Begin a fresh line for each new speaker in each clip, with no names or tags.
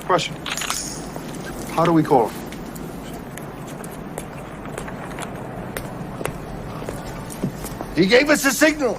Question. How do we call him? He gave us a signal.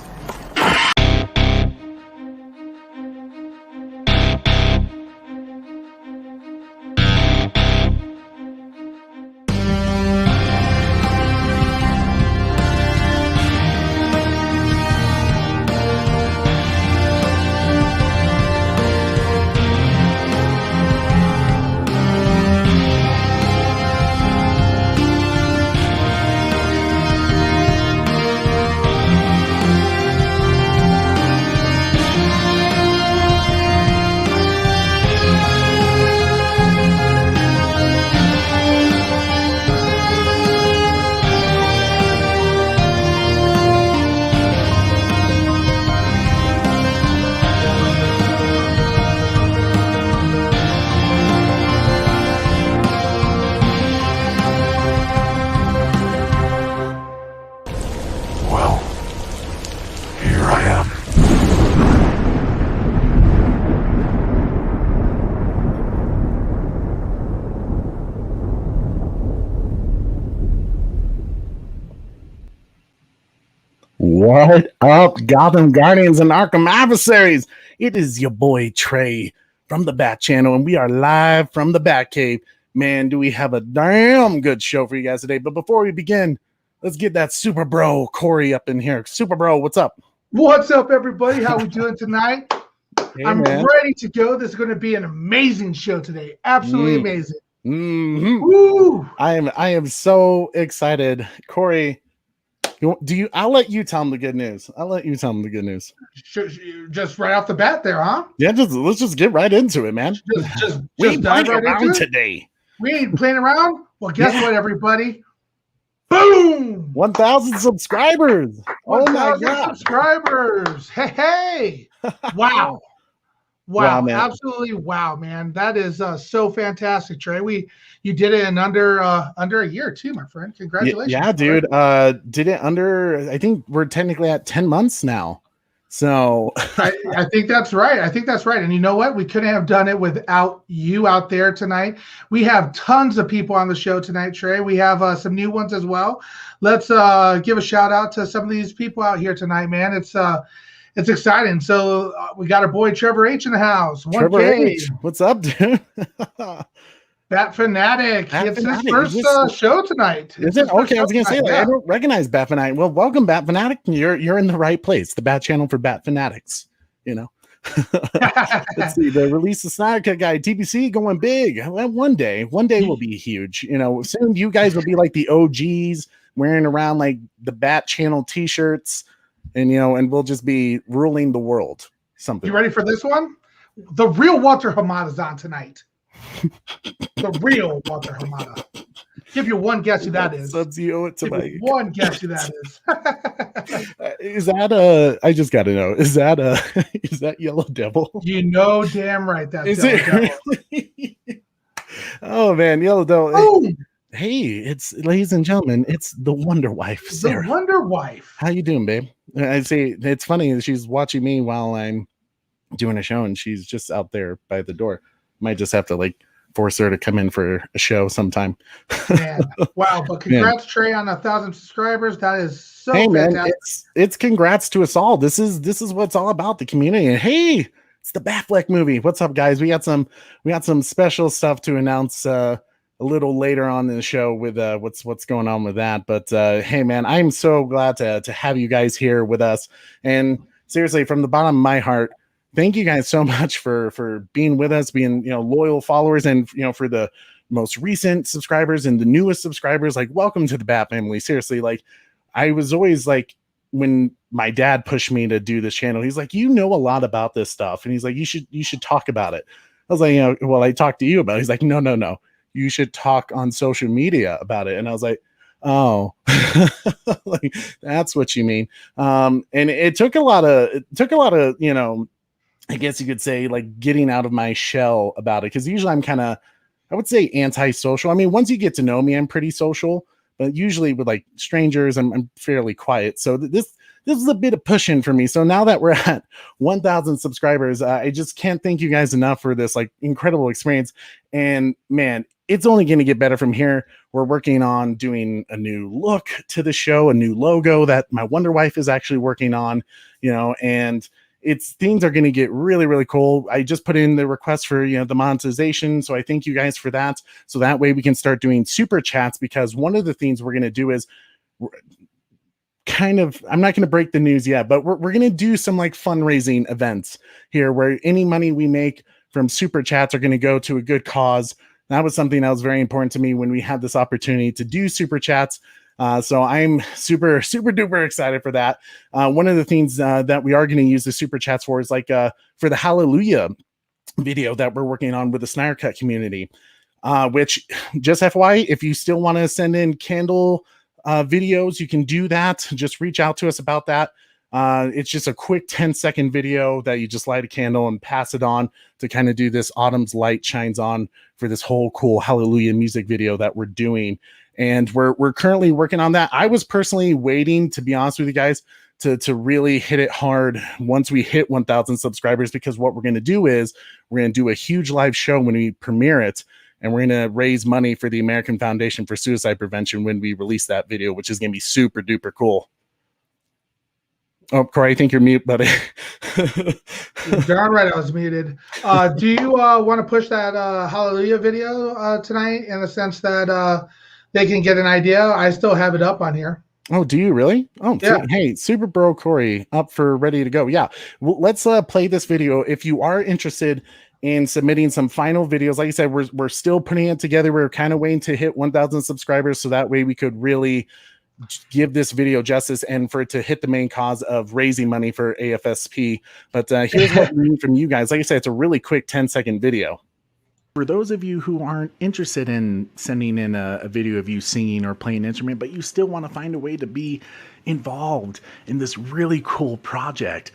What up, Gotham Guardians and Arkham Adversaries? It is your boy Trey from the Bat Channel, and we are live from the Bat Cave. Man, do we have a damn good show for you guys today. But before we begin, let's get that super bro Corey up in here. Super bro, what's up?
What's up, everybody? How we doing tonight?
Hey,
I'm
man.
ready to go. This is going to be an amazing show today. Absolutely amazing.
Mm-hmm.
Woo!
I am so excited, Corey. I'll let you tell them the good news.
Just right off the bat there, huh?
Yeah, let's just get right into it, man. We ain't playing around today.
We ain't playing around? Well, guess what, everybody? Boom!
1,000 subscribers. Oh my God.
Subscribers. Hey. Wow.
Wow, man.
Absolutely wow, man. That is so fantastic, Trey. You did it in under a year too, my friend. Congratulations.
Yeah, dude. Did it under, I think we're technically at 10 months now. So
I think that's right. And you know what? We couldn't have done it without you out there tonight. We have tons of people on the show tonight, Trey. We have some new ones as well. Let's give a shout out to some of these people out here tonight, man. It's exciting. So we got our boy Trevor H in the house.
Trevor H. What's up, dude?
Bat Fanatic. It's his first show tonight.
Is it? Okay, I was going to say, I don't recognize Bat Fanatic. Well, welcome, Bat Fanatic. You're in the right place. The Bat Channel for Bat Fanatics, you know. Let's see. The release of Snyder Cut guy, TBC, going big. Well, one day will be huge. You know, soon you guys will be like the OGs wearing around like the Bat Channel t-shirts. And, you know, and we'll just be ruling the world. Something.
You ready for this one? The real Walter Hamada's on tonight. The real Walter Hamada. Give you one guess who that is. One guess who that is.
Is that I just got to know. Is that Yellow Devil?
You know damn right that's
is
Yellow
it
Devil.
Really? Oh, man, Yellow Devil.
Boom.
Hey, it's, ladies and gentlemen, it's the Wonder Wife, Sarah.
The Wonder Wife.
How you doing, babe? I say it's funny that she's watching me while I'm doing a show, and she's just out there by the door. Might just have to like force her to come in for a show sometime.
Man, wow! But congrats, Trey, on 1,000 subscribers. That is so fantastic.
Man, it's congrats to us all. This is what it's all about, the community. And hey, it's the Batfleck movie. What's up, guys? We got some special stuff to announce a little later on in the show with what's going on with that. But hey, man, I'm so glad to have you guys here with us. And seriously, from the bottom of my heart, thank you guys so much for being with us, being, you know, loyal followers, and, you know, for the most recent subscribers and the newest subscribers. Like, welcome to the Bat family. Seriously, like, I was always like, when my dad pushed me to do this channel, he's like, you know a lot about this stuff, and he's like, you should talk about it. I was like, you know, well, I talked to you about it. He's like, no. You should talk on social media about it. And I was like, oh, like, that's what you mean. And it took a lot of, you know, I guess you could say, like, getting out of my shell about it. Cause usually I'm kind of, I would say, anti-social. I mean, once you get to know me, I'm pretty social, but usually with like strangers, I'm fairly quiet. So this is a bit of pushing for me. So now that we're at 1,000 subscribers, I just can't thank you guys enough for this like incredible experience. And man, it's only going to get better from here. We're working on doing a new look to the show, a new logo that my Wonder Wife is actually working on, and things are going to get really, really cool. I just put in the request for, the monetization. So I thank you guys for that. So that way we can start doing super chats, because one of the things we're going to do is I'm not going to break the news yet, but we're going to do some like fundraising events here where any money we make from super chats are going to go to a good cause. That was something that was very important to me when we had this opportunity to do super chats. So I'm super, super duper excited for that. One of the things that we are going to use the super chats for is like for the Hallelujah video that we're working on with the Snyder Cut community, which just FYI, if you still want to send in candle videos, you can do that. Just reach out to us about that. It's just a quick 10-second video that you just light a candle and pass it on to kind of do this autumn's light shines on for this whole cool Hallelujah music video that we're doing. And we're currently working on that. I was personally waiting, to be honest with you guys, to really hit it hard once we hit 1,000 subscribers, because what we're going to do is we're going to do a huge live show when we premiere it, and we're going to raise money for the American Foundation for Suicide Prevention when we release that video, which is going to be super duper cool. Oh, Corey, I think you're mute, buddy.
Darn right, I was muted. Do you want to push that Hallelujah video tonight, in the sense that they can get an idea? I still have it up on here.
Oh, do you really? Oh, yeah. Hey, Super Bro Corey, up for ready to go. Yeah, well, let's play this video. If you are interested in submitting some final videos, like I said, we're still putting it together. We're kind of waiting to hit 1,000 subscribers, so that way we could really give this video justice and for it to hit the main cause of raising money for AFSP. But here's what we need from you guys. Like I said, it's a really quick 10-second video. For those of you who aren't interested in sending in a video of you singing or playing an instrument, but you still want to find a way to be involved in this really cool project,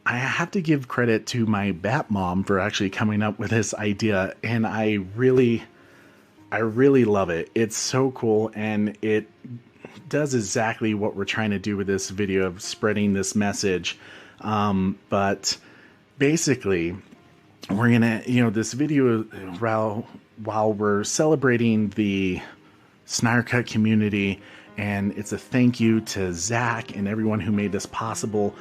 I have to give credit to my Bat Mom for actually coming up with this idea, and I really love it. It's so cool, and it does exactly what we're trying to do with this video of spreading this message. But basically, we're gonna, this video, while we're celebrating the Snyder Cut community, and it's a thank you to Zach and everyone who made this possible.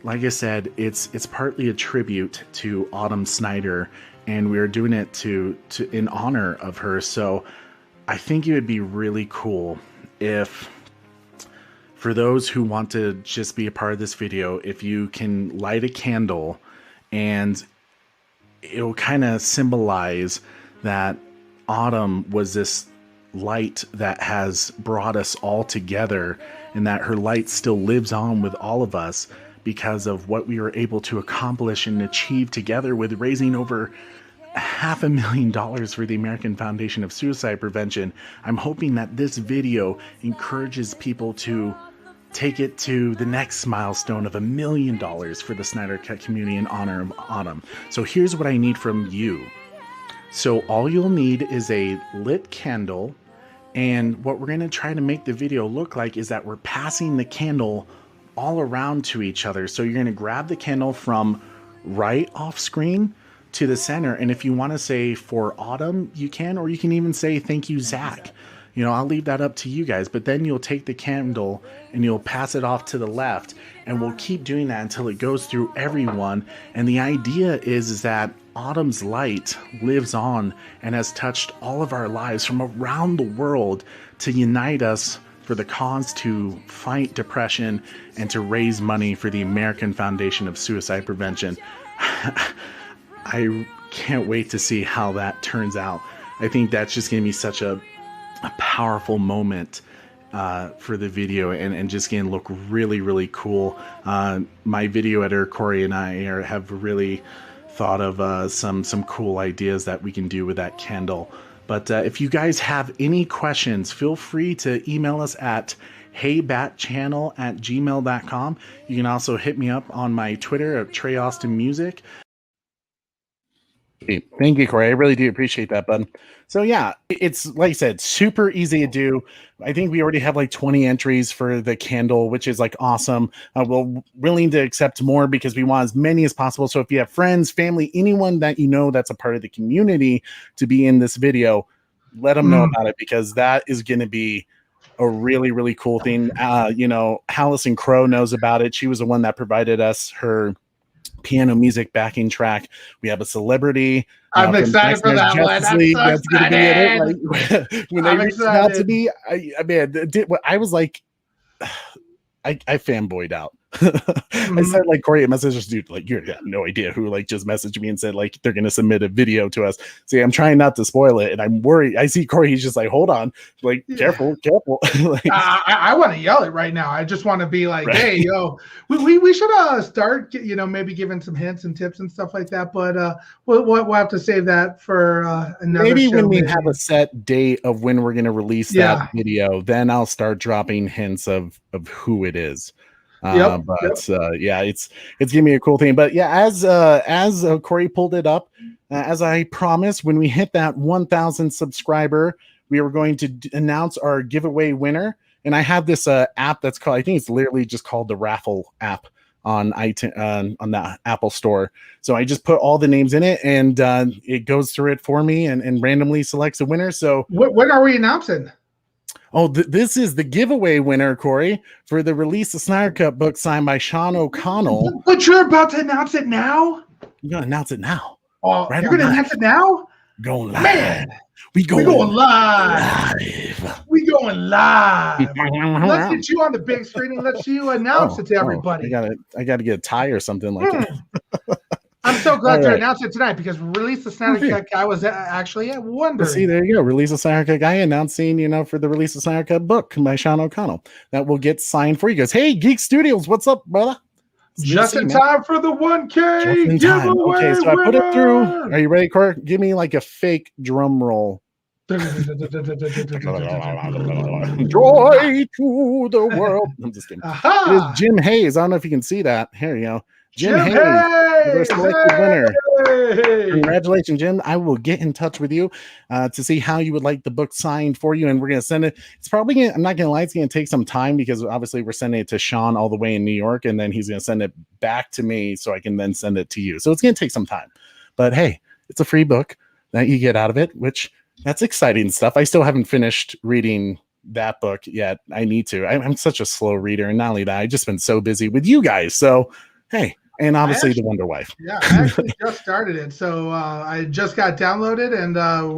Like I said, it's partly a tribute to Autumn Snyder, and we're doing it to in honor of her. So I think it would be really cool if, for those who want to just be a part of this video, if you can light a candle, and it'll kind of symbolize that Autumn was this light that has brought us all together, and that her light still lives on with all of us because of what we were able to accomplish and achieve together with raising over $500,000 for the American Foundation of Suicide Prevention. I'm hoping that this video encourages people to take it to the next milestone of $1 million for the Snyder Cut community in honor of Autumn. So here's what I need from you. So all you'll need is a lit candle, and what we're going to try to make the video look like is that we're passing the candle all around to each other. So you're going to grab the candle from right off screen to the center, and if you want to say for Autumn, you can, or you can even say thank you, Zach. I'll leave that up to you guys, but then you'll take the candle and you'll pass it off to the left, and we'll keep doing that until it goes through everyone. And the idea is that Autumn's light lives on and has touched all of our lives from around the world to unite us for the cause to fight depression and to raise money for the American Foundation of Suicide Prevention. I can't wait to see how that turns out. I think that's just going to be such a powerful moment for the video, and just going to look really, really cool. My video editor, Corey, and I have really thought of some cool ideas that we can do with that candle. But if you guys have any questions, feel free to email us at heybatchannel@gmail.com. You can also hit me up on my Twitter at Trey Austin Music. Thank you, Corey. I really do appreciate that, bud. So yeah, it's like I said, super easy to do. I think we already have like 20 entries for the candle, which is like awesome. We're willing to accept more because we want as many as possible. So if you have friends, family, anyone that you know that's a part of the community to be in this video, let them know about it, because that is going to be a really, really cool thing. Allison Crow knows about it. She was the one that provided us her piano music backing track. We have a celebrity.
I'm excited for that one.
That's going to be in it. Like, when they reached out to me, I was like, I fanboyed out. I said, like, Corey, a message just, dude, like, you have no idea who like just messaged me and said like they're gonna submit a video to us. See, I'm trying not to spoil it, and I'm worried. I see Corey, he's just like, hold on, like, careful. Like,
I want to yell it right now. I just want to be like, hey, yo, we should start, maybe giving some hints and tips and stuff like that. But we'll have to save that for another.
Maybe
show
when we have a set date of when we're gonna release that video, then I'll start dropping hints of who it is. It's gonna be a cool thing. But yeah, as Corey pulled it up, as I promised, when we hit that 1,000 subscriber, we were going to announce our giveaway winner. And I have this app that's called, I think it's literally just called the Raffle app on iTunes, on the Apple Store. So I just put all the names in it, and it goes through it for me and randomly selects a winner. So
when are we announcing?
Oh, this is the giveaway winner, Corey, for the Release the Snyder Cut book signed by Sean O'Connell.
But you're about to announce it now?
You're going to announce it now.
Oh, right, you're going to announce it now?
Going live.
Man,
we going
live. We going live. Let's get you on the big screen and let you announce it to everybody.
I got to get a tie or something like that.
I'm so glad to announce it tonight, because Release the Snyder Cut guy was actually wondering.
See, there you go. Release the Snyder Cut guy announcing, for the Release the Snyder Cut book by Sean O'Connell that will get signed for you guys. Hey, Geek Studios, what's up, brother?
Just in time for the 1K giveaway.
Okay, so I put it through. Are you ready, Corey? Give me like a fake drum roll. Joy to the world. I'm just kidding. It is Jim Hayes. I don't know if you can see that. Here you go. Jim Hayes, our selected winner. Congratulations, Jim. I will get in touch with you to see how you would like the book signed for you, and we're going to send it. It's probably going to, I'm not going to lie, it's going to take some time, because obviously we're sending it to Sean all the way in New York, and then he's going to send it back to me so I can then send it to you. So it's going to take some time. But hey, it's a free book that you get out of it, which that's exciting stuff. I still haven't finished reading that book yet. I need to. I'm such a slow reader, and not only that, I've just been so busy with you guys. So, hey. And obviously the Wonder Wife.
Yeah, I actually just started it. So I just got downloaded, and I'm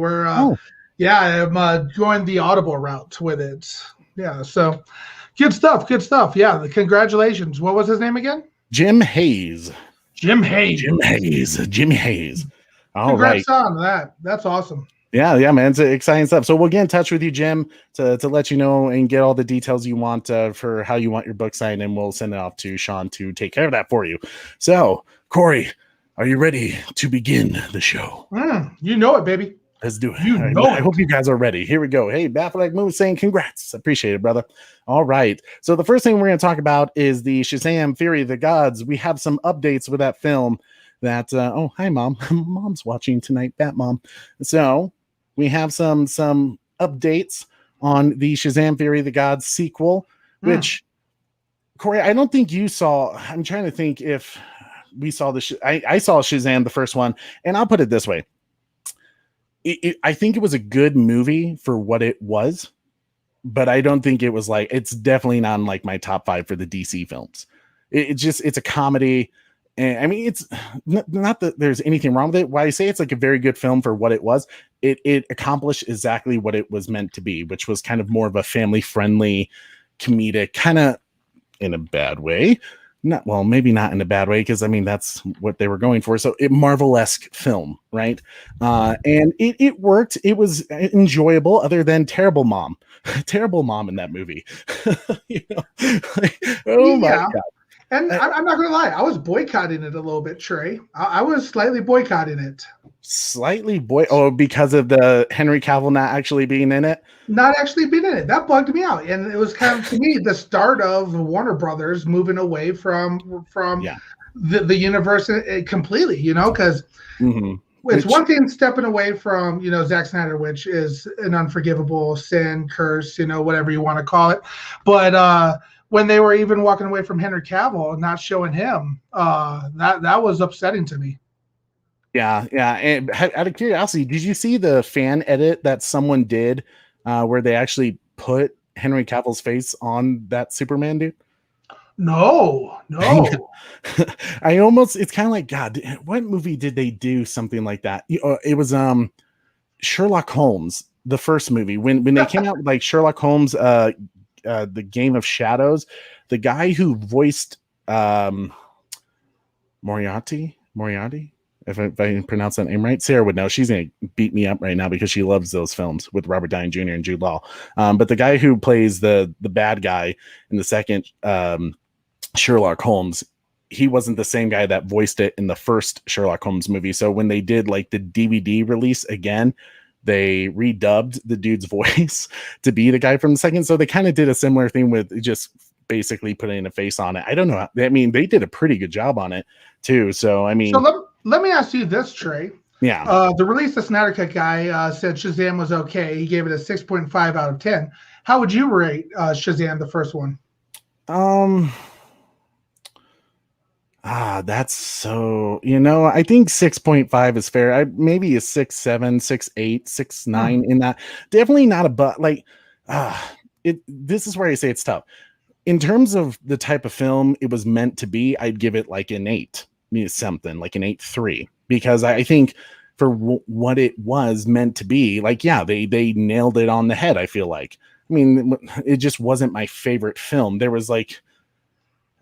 going the Audible route with it. Yeah, so good stuff. Yeah, congratulations. What was his name again?
Jim Hayes.
Jim Hayes.
All
Congrats on that. That's awesome.
Yeah, man. It's exciting stuff. So we'll get in touch with you, Jim, to let you know and get all the details you want for how you want your book signed, and we'll send it off to Sean to take care of that for you. So, Corey, are you ready to begin the show?
You know it, baby.
Let's do it. I hope you guys are ready. Here we go. Hey, Batfleck Moon saying congrats. Appreciate it, brother. All right. So the first thing we're going to talk about is the Shazam Fury of the Gods. We have some updates with that film that, oh, hi, Mom. Mom's watching tonight, Bat Mom. So we have some updates on the Shazam Fury of the Gods sequel, which, Corey, I don't think you saw. I'm trying to think if we saw I saw Shazam, the first one, and I'll put it this way. I think it was a good movie for what it was, but I don't think it was like, it's definitely not in like my top 5 for the DC films. It's a comedy. And I mean, it's not that there's anything wrong with it. Why I say it's like a very good film for what it was, it accomplished exactly what it was meant to be, which was kind of more of a family friendly comedic, kind of in a bad way. Maybe not in a bad way, because I mean, that's what they were going for. So Marvel-esque film, right? And it worked. It was enjoyable, other than terrible mom in that movie. My God.
And I'm not going to lie, I was boycotting it a little bit, Trey. I was slightly boycotting it.
Because of the Henry Cavill not actually being in it?
Not actually being in it. That bugged me out. And it was kind of, to me, the start of Warner Brothers moving away from the universe completely, because It's one thing stepping away from, Zack Snyder, which is an unforgivable sin, curse, whatever you want to call it. But when they were even walking away from Henry Cavill, not showing him, that was upsetting to me.
Yeah. And out of curiosity, did you see the fan edit that someone did where they actually put Henry Cavill's face on that Superman dude?
No.
It's kind of like, God, what movie did they do something like that? It was Sherlock Holmes, the first movie, when they came out with like Sherlock Holmes, the Game of Shadows, the guy who voiced Moriarty, if I pronounce that name right. Sarah would know. She's gonna beat me up right now because she loves those films with Robert Downey Jr. and Jude Law. But the guy who plays the bad guy in the second Sherlock Holmes, he wasn't the same guy that voiced it in the first Sherlock Holmes movie. So when they did like the DVD release again, they redubbed the dude's voice to be the guy from the second. So they kind of did a similar thing with just basically putting a face on it. I don't know. I mean, they did a pretty good job on it too. So, I mean,
so let me ask you this, Trey.
Yeah.
The release the Snyder Cut guy said Shazam was okay. He gave it a 6.5 out of 10. How would you rate Shazam, the first one?
That's so, I think 6.5 is fair. Maybe a 6.7, 6.8, 6.9 in that. Definitely not this is where I say it's tough. In terms of the type of film it was meant to be, I'd give it like an 8, something like an 8.3, because I think for what it was meant to be, like, yeah, they nailed it on the head. I feel like, I mean, it just wasn't my favorite film. There was like,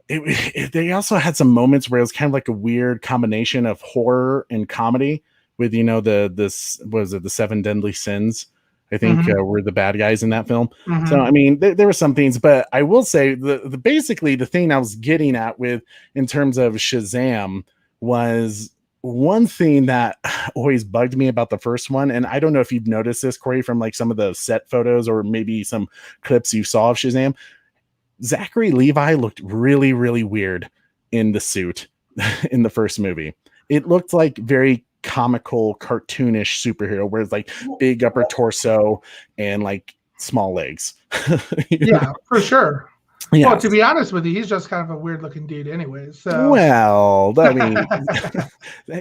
they also had some moments where it was kind of like a weird combination of horror and comedy with, the 7 Deadly Sins, I think, were the bad guys in that film. So, I mean, there were some things, but I will say basically the thing I was getting at with, in terms of Shazam, was one thing that always bugged me about the first one. And I don't know if you've noticed this, Corey, from like some of the set photos or maybe some clips you saw of Shazam. Zachary Levi looked really, really weird in the suit in the first movie. It looked like very comical, cartoonish superhero, where it's like big upper torso and like small legs.
Yeah, for sure.
Yeah.
Well, to be honest with you, he's just kind of a weird looking dude anyways. So.
Well, I mean,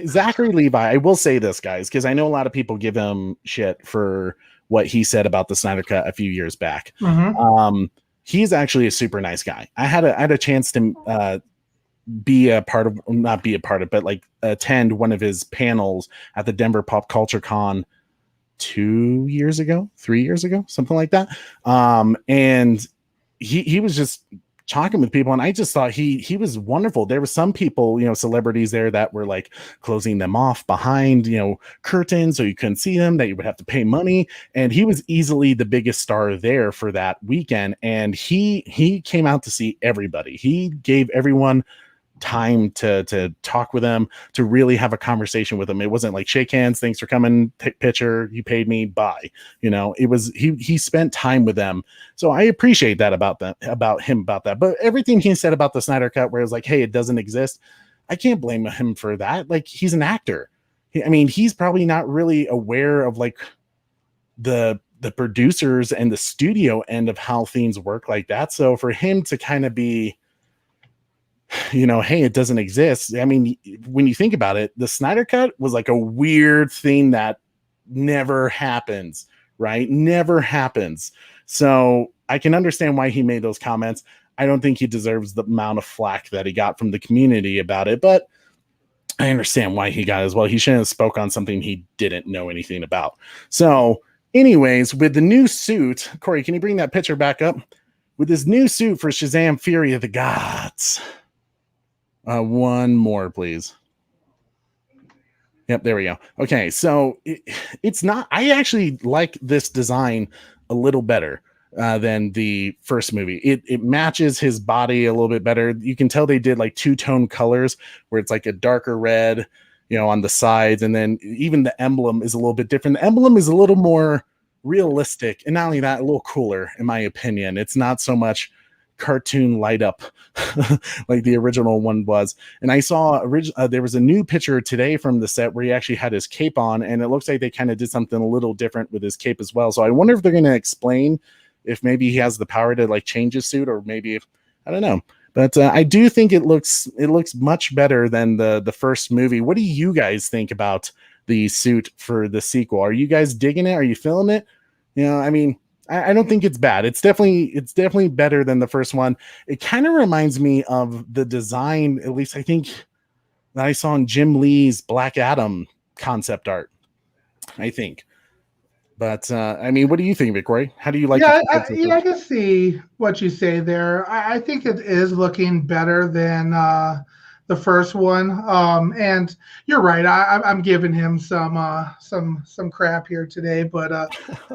Zachary Levi, I will say this, guys, because I know a lot of people give him shit for what he said about the Snyder Cut a few years back. He's actually a super nice guy. I had a chance to but like attend one of his panels at the Denver Pop Culture Con 3 years ago, something like that. And he was just talking with people, and I just thought he was wonderful. There were some people, celebrities there that were like closing them off behind, curtains, so you couldn't see them, that you would have to pay money. And he was easily the biggest star there for that weekend. And he came out to see everybody. He gave everyone time to talk with them, to really have a conversation with them. It wasn't like shake hands, thanks for coming, take picture, you paid me, bye. It was he spent time with them. So I appreciate that about him. But everything he said about the Snyder Cut, where it's like, hey, it doesn't exist, I can't blame him for that. Like, he's an actor. I mean, he's probably not really aware of like the producers and the studio end of how things work like that. So for him to kind of be, hey, it doesn't exist. I mean, when you think about it, the Snyder Cut was like a weird thing that never happens, right? Never happens. So I can understand why he made those comments. I don't think he deserves the amount of flack that he got from the community about it, but I understand why he got it as well. He shouldn't have spoke on something he didn't know anything about. So anyways, with the new suit, Corey, can you bring that picture back up? With this new suit for Shazam Fury of the Gods. One more, please. Yep, there we go. Okay, so it's not. I actually like this design a little better than the first movie. It matches his body a little bit better. You can tell they did like two-tone colors, where it's like a darker red, on the sides, and then even the emblem is a little bit different. The emblem is a little more realistic, and not only that, a little cooler, in my opinion. It's not so much cartoon light up like the original one was. And I saw there was a new picture today from the set where he actually had his cape on, and it looks like they kind of did something a little different with his cape as well. So I wonder if they're going to explain if maybe he has the power to like change his suit, or maybe if, I don't know. But I do think it looks much better than the first movie. What do you guys think about the suit for the sequel? Are you guys digging it? Are you feeling it? You know, I mean, I don't think it's bad. It's definitely better than the first one. It kind of reminds me of the design, at least I think, that I saw in Jim Lee's Black Adam concept art, I think. But I mean, what do you think, Vic Roy? How do you like?
Yeah, I can see what you say there. I think it is looking better than the first one. And you're right. I'm giving him some crap here today, but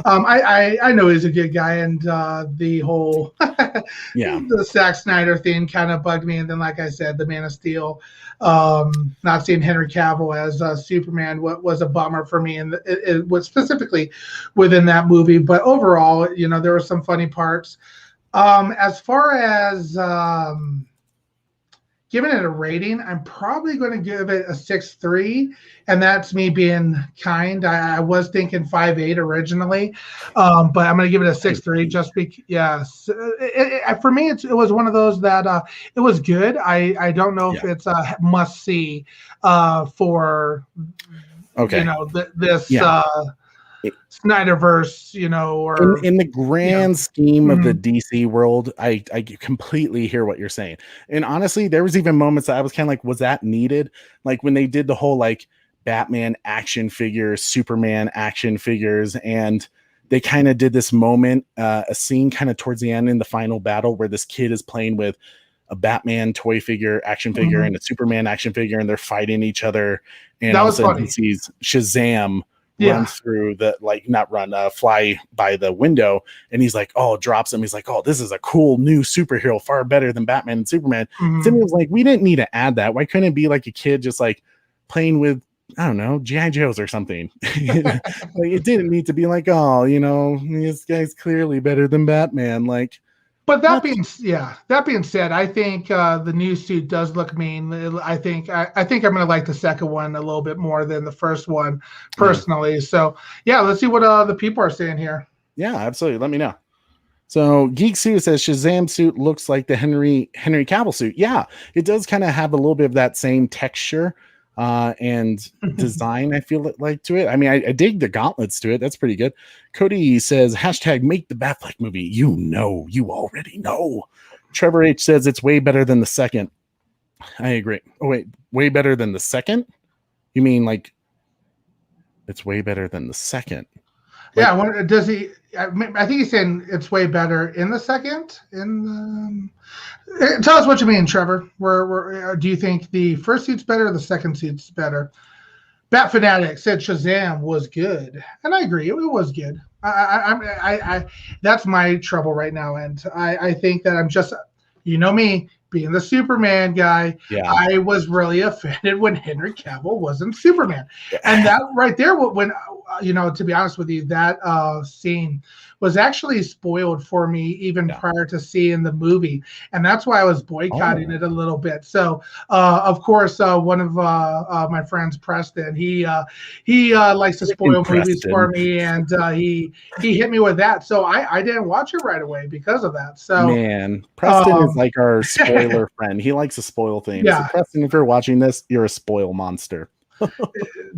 I know he's a good guy, and the whole the Zack Snyder thing kind of bugged me. And then, like I said, the Man of Steel, not seeing Henry Cavill as Superman was a bummer for me, and it was specifically within that movie. But overall, you know, there were some funny parts. As far as giving it a rating, I'm probably going to give it a 6.3, and that's me being kind. I was thinking 5.8 originally, but I'm going to give it a 6.3 just because. Yes, for me, it was one of those that it was good. I don't know if it's a must see for you know this. Snyder Verse, you know, or
in the grand scheme of the DC world, I completely hear what you're saying. And honestly, there was even moments that I was kind of like, was that needed? Like when they did the whole like Batman action figures, Superman action figures, and they kind of did this moment, a scene kind of towards the end in the final battle where this kid is playing with a Batman toy figure, action figure, and a Superman action figure, and they're fighting each other. And all of a sudden he sees Shazam run through the fly by the window, and he's like, drops him. He's like, this is a cool new superhero, far better than Batman and Superman. Then he was like, we didn't need to add that. Why couldn't it be like a kid just like playing with, I don't know, G.I. Joes or something? Like, it didn't need to be like, you know, this guy's clearly better than Batman. Like,
but that being said, I think the new suit does look mean. I think I'm going to like the second one a little bit more than the first one personally. So let's see what the people are saying here.
Yeah, absolutely. Let me know. So Geek Suit says Shazam suit looks like the Henry Cavill suit. Yeah, it does kind of have a little bit of that same texture and design, I feel like, to it. I mean, I dig the gauntlets to it. That's pretty good. Cody says #make the Batfleck movie. You already know. Trevor H says it's way better than the second. I agree. Oh wait, way better than the second? You mean like it's way better than the second? Like,
yeah. Does he? I think he's saying it's way better in the second. Tell us what you mean, Trevor. Where do you think the first suit's better, or the second suit's better? Bat Fanatic said Shazam was good, and I agree. It was good. I that's my trouble right now, and I think that I'm just, you know me, being the Superman guy. Yeah. I was really offended when Henry Cavill wasn't Superman, and that right there, when you know, to be honest with you, that scene was actually spoiled for me even prior to seeing the movie, and that's why I was boycotting it a little bit. So, of course, one of my friends, Preston, he likes to spoil movies for me, and he hit me with that. So I didn't watch it right away because of that. So,
man, Preston is like our spoiler friend. He likes to spoil things. Yeah. So Preston, if you're watching this, you're a spoil monster.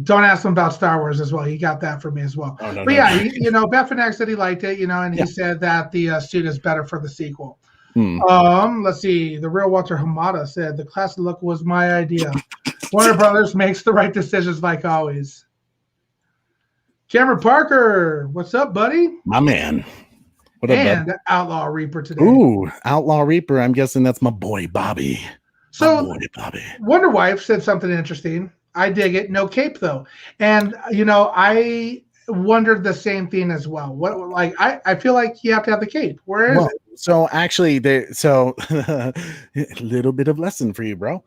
Don't ask him about Star Wars as well. He got that from me as well. You know, Beth Fanac said he liked it, you know, and he said that the suit is better for the sequel. Let's see. The real Walter Hamada said the classic look was my idea. Warner Brothers makes the right decisions like always. Cameron Parker, what's up, buddy?
My man. What up,
and bud? Outlaw Reaper today.
Ooh, Outlaw Reaper. I'm guessing that's my boy Bobby.
Wonder Wife said something interesting. I dig it. No cape though. And you know, I wondered the same thing as well. What, like, I feel like you have to have the cape. Where is it?
So actually, a little bit of lesson for you, bro.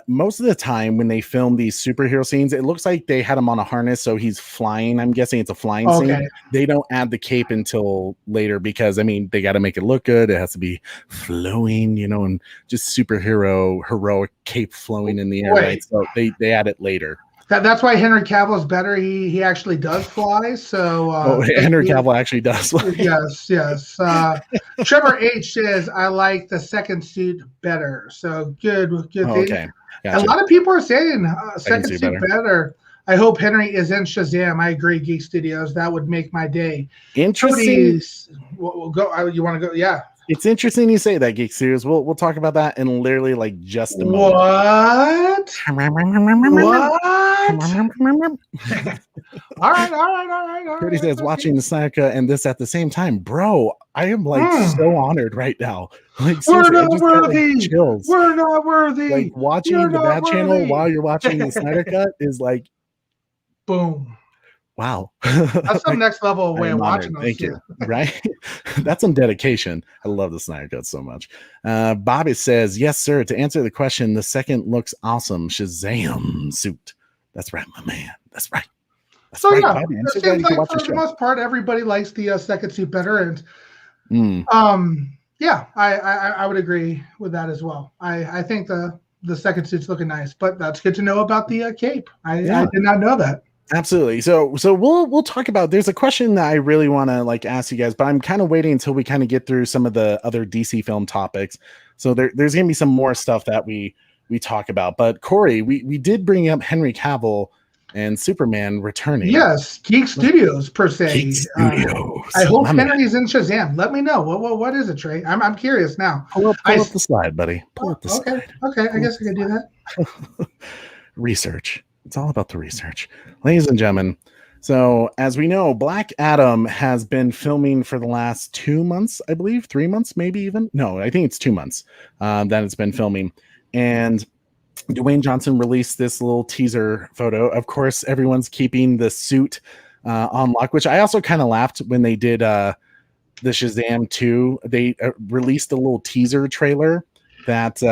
Most of the time when they film these superhero scenes, it looks like they had him on a harness, so he's flying. I'm guessing it's a flying scene.
Okay.
They don't add the cape until later because I mean they got to make it look good. It has to be flowing, and just superhero heroic cape flowing in the air, right? So they add it later.
That's why Henry Cavill is better. He actually does fly. So
Henry Cavill actually does fly.
Yes. Trevor H says I like the second suit better. So good.
Okay.
Gotcha. A lot of people are saying second suit
better.
better. I hope Henry is in Shazam. I agree, Geek Studios. That would make my day.
Interesting.
We'll go. You want to go? Yeah.
It's interesting you say that, Geek Studios. We'll talk about that in literally like just a moment.
What? All right.
Cody says watching the Snyder Cut and this at the same time, bro. I am like so honored right now. Like
we're not worthy.
Chills.
We're not worthy.
Like watching the Bad Channel while you're watching the Snyder Cut is like,
boom.
Wow.
That's some next level way of watching us.
Thank you. Right? That's some dedication. I love the Snyder Cut so much. Bobby says, yes, sir. To answer the question, the second looks awesome. Shazam suit. That's right, my man. That's right.
That's right, Bobby. It seems like for the most part, everybody likes the second suit better. And yeah, I would agree with that as well. I think the second suit's looking nice, but that's good to know about the cape. I did not know that.
Absolutely. So we'll talk about. There's a question that I really want to like ask you guys, but I'm kind of waiting until we kind of get through some of the other DC film topics. So there's gonna be some more stuff that we talk about. But Corey, we did bring up Henry Cavill and Superman returning.
Yes, Geek Studios per se.
Geek Studios.
I hope Henry's in Shazam. Let me know. What is it, Trey? I'm curious now.
Pull up the slide, buddy. Pull up the slide.
Okay. I guess I can do that.
Research. It's all about the research. Ladies and gentlemen, so as we know, Black Adam has been filming for the last 2 months, I believe, 3 months, maybe even. No, I think it's 2 months that it's been filming. And Dwayne Johnson released this little teaser photo. Of course, everyone's keeping the suit on lock, which I also kind of laughed when they did the Shazam 2. They released a little teaser trailer that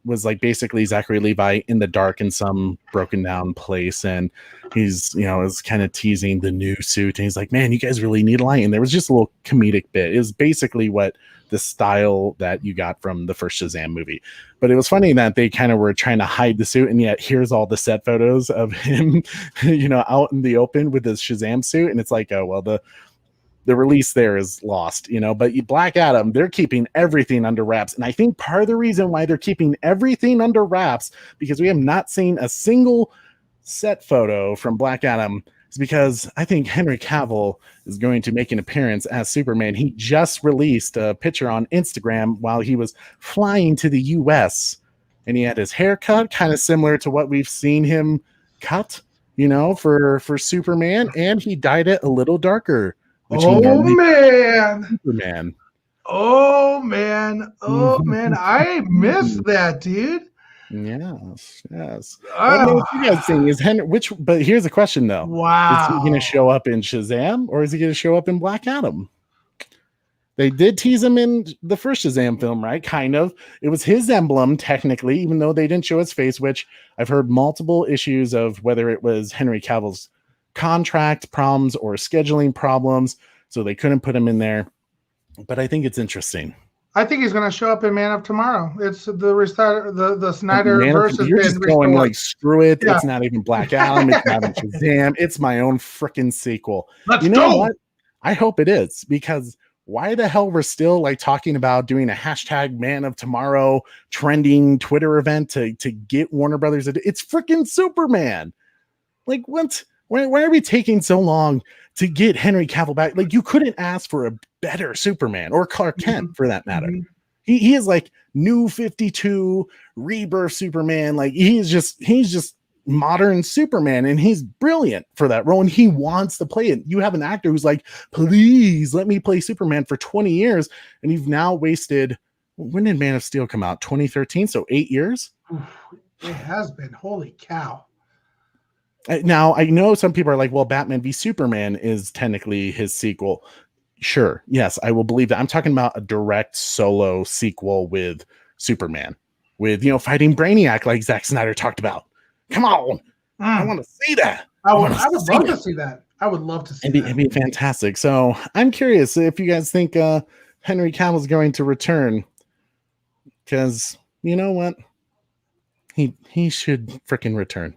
was like basically Zachary Levi in the dark in some broken down place, and he's is kind of teasing the new suit, and he's like, man, you guys really need a light. And there was just a little comedic bit. It was basically what the style that you got from the first Shazam movie. But it was funny that they kind of were trying to hide the suit, and yet here's all the set photos of him out in the open with his Shazam suit, and it's like, oh well, the release there is lost, but Black Adam, they're keeping everything under wraps. And I think part of the reason why they're keeping everything under wraps, because we have not seen a single set photo from Black Adam, is because I think Henry Cavill is going to make an appearance as Superman. He just released a picture on Instagram while he was flying to the US, and he had his hair cut, kind of similar to what we've seen him cut, for Superman, and he dyed it a little darker.
Oh man.
Superman.
Oh man. I missed that, dude.
Yes. I don't know what you guys think. Is Henry but here's the question though.
Wow.
Is he gonna show up in Shazam or is he gonna show up in Black Adam? They did tease him in the first Shazam film, right? Kind of. It was his emblem, technically, even though they didn't show his face, which I've heard multiple issues of whether it was Henry Cavill's contract problems or scheduling problems, so they couldn't put him in there. But I think it's interesting.
I think he's going to show up in Man of Tomorrow. It's the restart. The Snyder Verse has
you're
been
just
restored.
going like screw it.
Yeah.
It's not even Black Adam. It's not even Shazam. It's my own freaking sequel.
Let's go.
What? I hope it is, because why the hell we're still like talking about doing a hashtag Man of Tomorrow trending Twitter event to get Warner Brothers? It's freaking Superman. Like what? Why are we taking so long to get Henry Cavill back? Like you couldn't ask for a better Superman or Clark Kent for that matter.
Mm-hmm.
He is like new 52 rebirth Superman. Like he's just modern Superman, and he's brilliant for that role, and he wants to play it. You have an actor who's like, please let me play Superman for 20 years, and you've now wasted. When did Man of Steel come out? 2013, so 8 years.
It has been. Holy cow.
Now, I know some people are like, well, Batman v Superman is technically his sequel. Sure. Yes, I will believe that. I'm talking about a direct solo sequel with Superman, with, fighting Brainiac like Zack Snyder talked about. Come on. I want to see that.
I
want
would love to see that. I would love to see that.
It'd be fantastic. So I'm curious if you guys think Henry Cavill's going to return, because you know what? He should freaking return.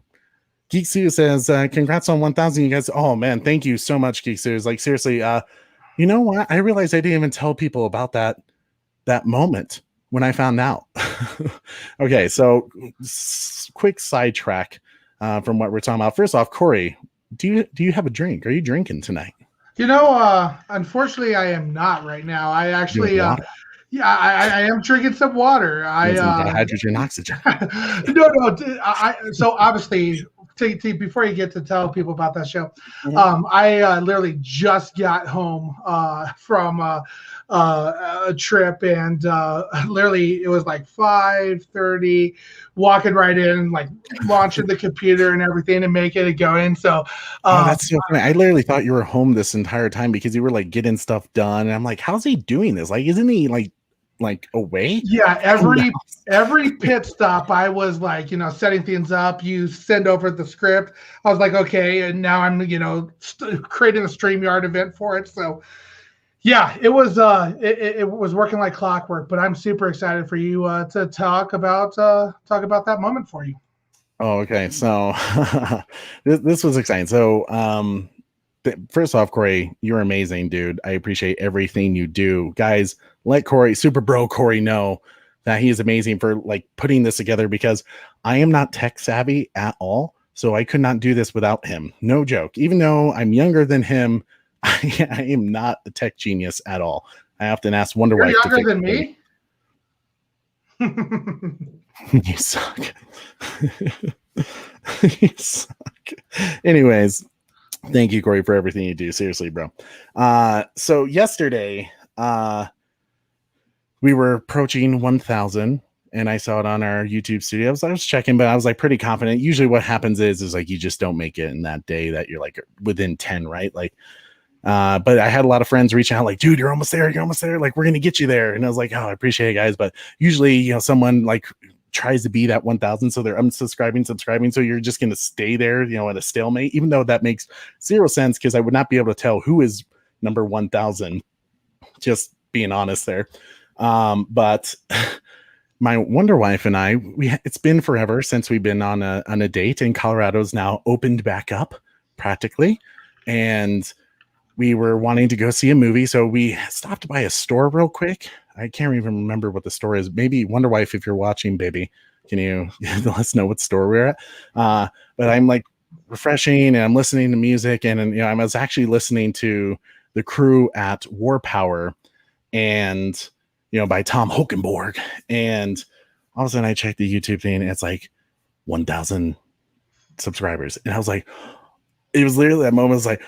Geek Sue says, congrats on 1,000, you guys. Oh man, thank you so much, Geek Sue. Like seriously, you know what? I realized I didn't even tell people about that moment when I found out. Okay, so quick sidetrack from what we're talking about. First off, Corey, do you have a drink? Are you drinking tonight?
Unfortunately, I am not right now. I actually, I am drinking some water.
Hydrogen oxygen.
No. So obviously, before you get to tell people about that show, I literally just got home from a trip, and literally it was like 5:30, walking right in, like launching the computer and everything and making it going. So
that's so funny. I literally thought you were home this entire time because you were like getting stuff done, and I'm like, how's he doing this? Like, isn't he like away?
Yeah, every pit stop I was like, setting things up. You send over the script. I was like, okay, and now I'm creating a StreamYard event for it. So yeah, it was it was working like clockwork. But I'm super excited for you to talk about that moment for you.
Oh, okay. So this was exciting. So first off, Corey, you're amazing, dude. I appreciate everything you do. Guys, let Corey, Super Bro Corey, know that he is amazing for like putting this together, because I am not tech savvy at all. So I could not do this without him. No joke. Even though I'm younger than him, I am not a tech genius at all. I often ask Wonder Wife
to fix than me.
You suck. You suck. Anyways, thank you, Corey, for everything you do. Seriously, bro. So yesterday, we were approaching 1,000, and I saw it on our YouTube studios. I was checking, but I was like pretty confident. Usually what happens is like you just don't make it in that day that you're like within 10, right? Like, but I had a lot of friends reaching out like, dude, you're almost there. You're almost there. Like, we're going to get you there. And I was like, oh, I appreciate it, guys. But usually, someone like tries to be that 1,000. So they're subscribing. So you're just going to stay there, at a stalemate, even though that makes zero sense, because I would not be able to tell who is number 1,000. Just being honest there. But my Wonder Wife and I, it's been forever since we've been on a date, and Colorado's now opened back up practically. And we were wanting to go see a movie. So we stopped by a store real quick. I can't even remember what the store is. Maybe Wonder Wife, if you're watching, baby, can you let us know what store we're at? But I'm like refreshing, and I'm listening to music, and I was actually listening to the crew at War Power, and by Tom Hokenborg, and all of a sudden I checked the YouTube thing, and it's like 1,000 subscribers, and I was like, it was literally that moment. I was like,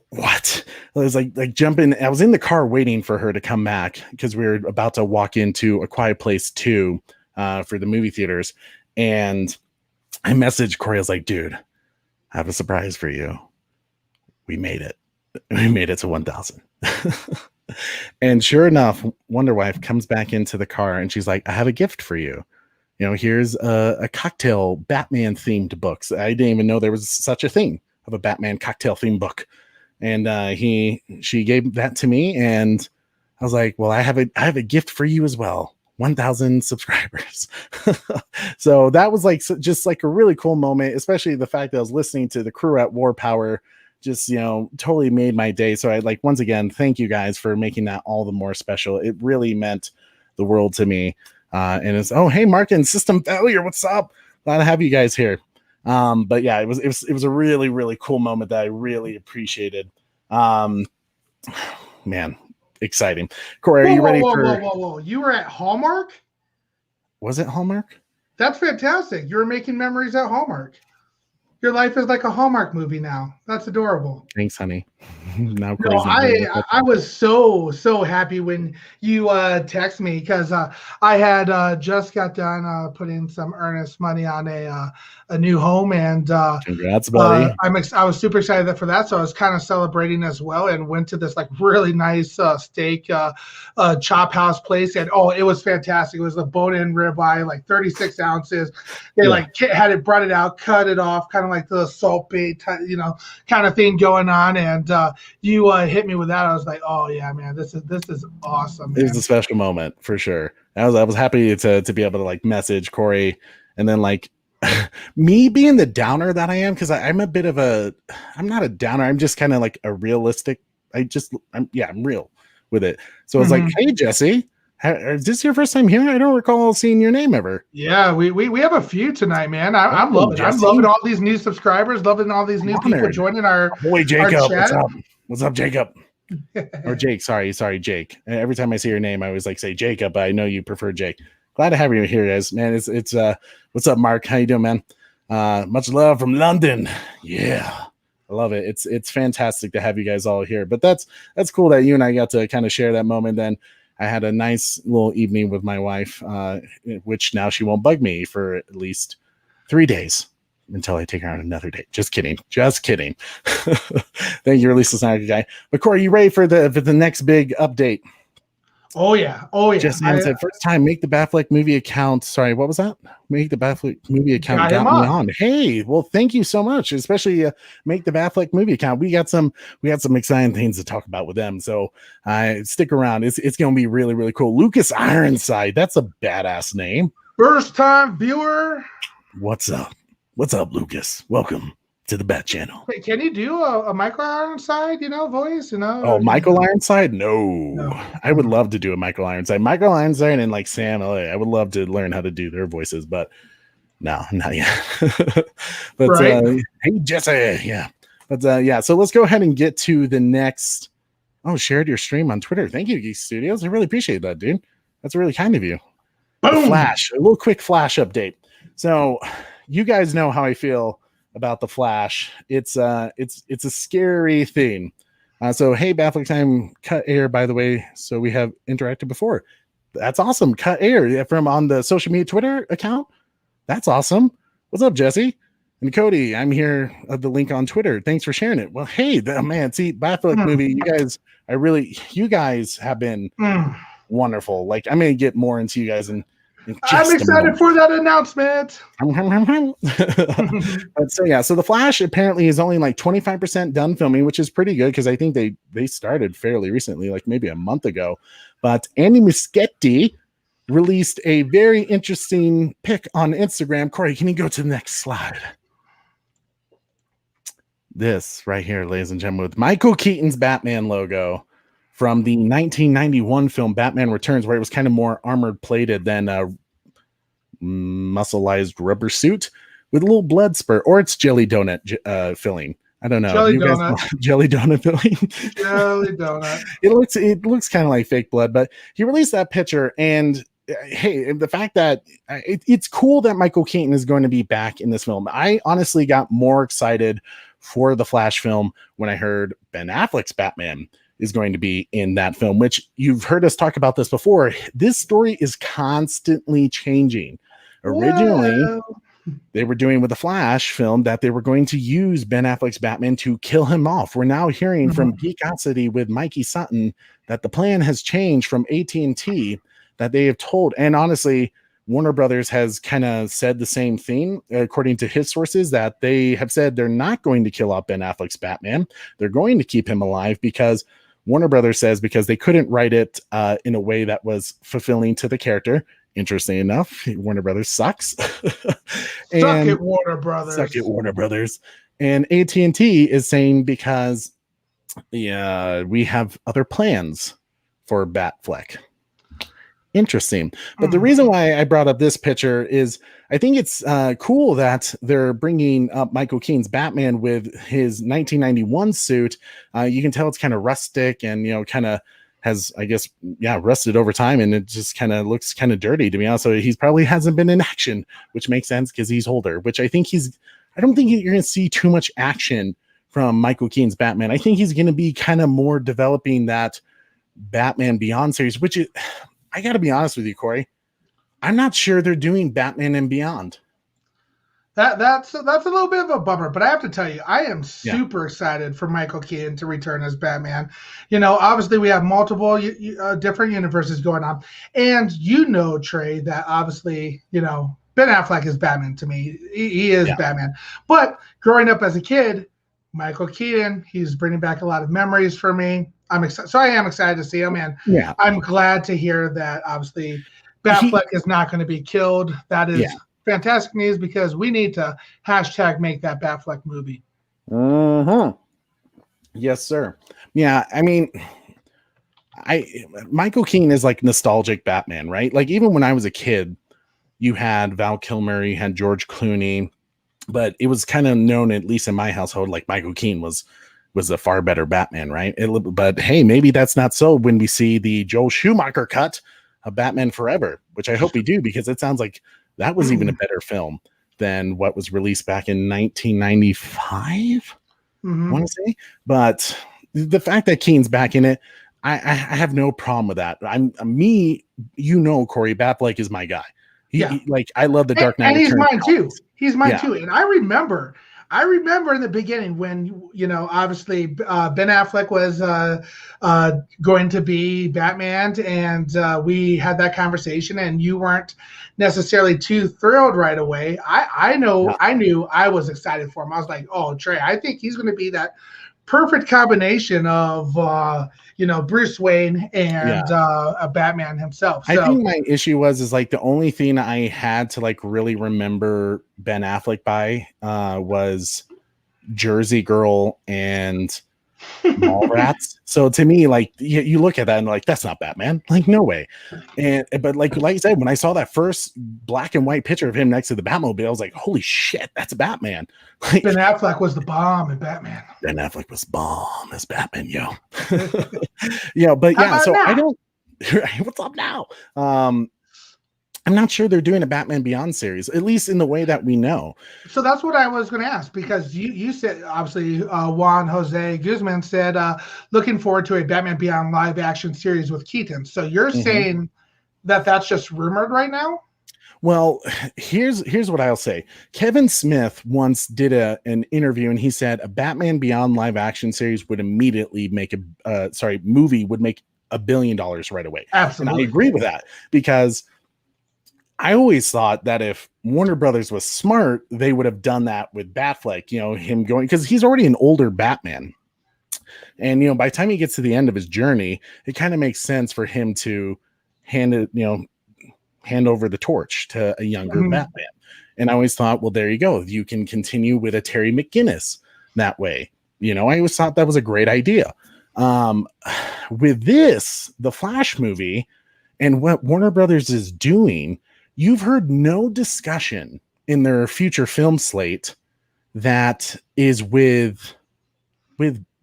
what? I was like jumping. I was in the car waiting for her to come back, because we were about to walk into A Quiet Place 2 for the movie theaters, and I messaged Corey. I was like, dude, I have a surprise for you. We made it. We made it to 1,000. And sure enough, Wonder Wife comes back into the car, and she's like, I have a gift for you. Here's a cocktail Batman themed books. I didn't even know there was such a thing of a Batman cocktail themed book. And she gave that to me, and I was like, well, I have a gift for you as well. 1,000 subscribers. So that was like just like a really cool moment, especially the fact that I was listening to the crew at War Power. Just totally made my day. So I once again thank you guys for making that all the more special. It really meant the world to me. And it's hey, Mark and System Failure, what's up? Glad to have you guys here. But yeah, it was a really, really cool moment that I really appreciated. Man, exciting. Corey, are you ready for?
Whoa! You were at Hallmark?
Was it Hallmark?
That's fantastic. You were making memories at Hallmark. Your life is like a Hallmark movie now. That's adorable.
Thanks, honey. Now
No,
Corey's gonna bring
I was so happy when you text me because I had just got done putting some earnest money on a new home, and
Congrats, buddy.
I was super excited for that, so I was kind of celebrating as well, and went to this like really nice steak chop house place, and it was fantastic. It was a bone-in ribeye, like 36 ounces. They had it, brought it out, cut it off, kind of like the salt bay, kind of thing going on, and you hit me with that. I was like, oh yeah, man, this is awesome, man.
It was a special moment for sure. I was happy to be able to like message Corey, and then like me being the downer that I am, because I'm not a downer. I'm just kind of like a realistic. I'm real with it. So I was like, hey Jesse, is this your first time here? I don't recall seeing your name ever.
Yeah, we have a few tonight, man. I'm loving it. I'm loving all these new subscribers, loving all these new people joining our
boy Jacob.
Our chat.
What's up, Jacob? Or Jake, sorry, Jake. Every time I see your name, I always like say Jacob, but I know you prefer Jake. Glad to have you here, guys. Man, it's what's up, Mark? How you doing, man? Much love from London. Yeah, I love it. It's fantastic to have you guys all here. But that's cool that you and I got to kind of share that moment. Then I had a nice little evening with my wife, which now she won't bug me for at least 3 days until I take her on another date. Just kidding. Thank you, Release the Snyder guy. But Corey, you ready for the next big update?
Oh yeah.
Just said first time make the Batfleck movie account. Sorry, what was that? Make the Batfleck movie account got me on. Hey, well, thank you so much. Especially make the Batfleck movie account. We got some exciting things to talk about with them. So stick around. It's gonna be really, really cool. Lucas Ironside. That's a badass name.
First time viewer.
What's up? What's up, Lucas? Welcome to the Bat Channel.
Wait, can you do a Michael Ironside, voice?
Oh, Michael Ironside? No. I would love to do a Michael Ironside. Michael Ironside and like Sam LA. I would love to learn how to do their voices, but no, not yet. But
right.
Hey, Jesse. Yeah. But so let's go ahead and get to the next. Oh, shared your stream on Twitter. Thank you, Geek Studios. I really appreciate that, dude. That's really kind of you.
Boom.
Flash, a little quick Flash update. So you guys know how I feel about the Flash. It's a scary thing. So hey, Batfleck time cut air, by the way. So we have interacted before. That's awesome. Cut air from on the social media Twitter account. That's awesome. What's up, Jesse? And Cody, I'm here at the link on Twitter. Thanks for sharing it. Well, hey, man, see, Batfleck movie, you guys have been wonderful. Like, I'm going to get more into you guys I'm
excited for that announcement.
So the Flash apparently is only like 25% done filming, which is pretty good because I think they started fairly recently, like maybe a month ago. But Andy Muschietti released a very interesting pic on Instagram. Corey, can you go to the next slide? This right here, ladies and gentlemen, with Michael Keaton's Batman logo from the 1991 film Batman Returns, where it was kind of more armored plated than a muscleized rubber suit with a little blood spurt, or it's jelly donut filling. I don't know.
Jelly donut.
Jelly donut filling.
Jelly donut.
It looks kind of like fake blood, but he released that picture, and hey, the fact that it's cool that Michael Keaton is going to be back in this film. I honestly got more excited for the Flash film when I heard Ben Affleck's Batman is going to be in that film, which you've heard us talk about this before. This story is constantly changing. Originally, they were doing with the Flash film that they were going to use Ben Affleck's Batman to kill him off. We're now hearing from Geekosity with Mikey Sutton that the plan has changed from AT&T, that they have told, and honestly, Warner Brothers has kind of said the same thing, according to his sources, that they have said they're not going to kill off Ben Affleck's Batman. They're going to keep him alive because Warner Brothers says because they couldn't write it in a way that was fulfilling to the character. Interesting enough, Warner Brothers sucks.
Suck it, Warner Brothers.
Suck it, Warner Brothers. And AT&T is saying because we have other plans for Batfleck. Interesting. But the reason why I brought up this picture is I think it's cool that they're bringing up Michael Keaton's Batman with his 1991 suit. You can tell it's kind of rustic and, kind of has, I guess, rusted over time. And it just kind of looks kind of dirty, to be honest. So he probably hasn't been in action, which makes sense because he's older, which I think he's I don't think you're going to see too much action from Michael Keaton's Batman. I think he's going to be kind of more developing that Batman Beyond series, which is, I got to be honest with you, Corey, I'm not sure they're doing Batman and Beyond.
That's a little bit of a bummer, but I have to tell you, I am super excited for Michael Keaton to return as Batman. Obviously we have multiple different universes going on, and Trey, that obviously Ben Affleck is Batman to me. He is Batman, but growing up as a kid, Michael Keaton, he's bringing back a lot of memories for me. I'm excited, so I am excited to see him, and I'm glad to hear that obviously Batfleck is not going to be killed. That is. Fantastic news, because we need to # make that Batfleck movie.
Yes, sir. Yeah, I mean, Michael Keaton is like nostalgic Batman, right? Like even when I was a kid, you had Val Kilmer, you had George Clooney, but it was kind of known, at least in my household, like Michael Keaton was a far better Batman, right? But hey, maybe that's not so when we see the Joel Schumacher cut of Batman Forever, which I hope we do, because it sounds like that was even a better film than what was released back in 1995. I want to say, but the fact that Keaton's back in it, I have no problem with that. Corey, Batfleck is my guy. I love the Dark Knight.
And he's mine too. He's mine too. And I remember in the beginning when, obviously Ben Affleck was going to be Batman, and we had that conversation, and you weren't necessarily too thrilled right away. I knew I was excited for him. I was like, oh, Trey, I think he's going to be that perfect combination of Bruce Wayne and a Batman himself. So, I
think my issue was like the only thing I had to like really remember Ben Affleck by was Jersey Girl and Mallrats. So to me, like you look at that and like, that's not Batman. Like no way. But like you said, when I saw that first black and white picture of him next to the Batmobile, I was like, holy shit, that's Batman. Like,
Ben Affleck was the bomb in Batman.
Ben Affleck was bomb as Batman, yo. But yeah, so now? I don't. What's up now? I'm not sure they're doing a Batman Beyond series, at least in the way that we know.
So that's what I was going to ask, because you said, obviously, Juan Jose Guzman said, looking forward to a Batman Beyond live action series with Keaton. So you're saying that that's just rumored right now?
Well, here's what I'll say. Kevin Smith once did an interview, and he said a Batman Beyond live action series would immediately make movie would make $1 billion right away.
Absolutely.
And I agree with that, because I always thought that if Warner Brothers was smart, they would have done that with Batfleck, him going, because he's already an older Batman. And, by the time he gets to the end of his journey, it kind of makes sense for him to hand over the torch to a younger Batman. And I always thought, well, there you go. You can continue with a Terry McGinnis that way. I always thought that was a great idea. With this, the Flash movie, and what Warner Brothers is doing, you've heard no discussion in their future film slate that is with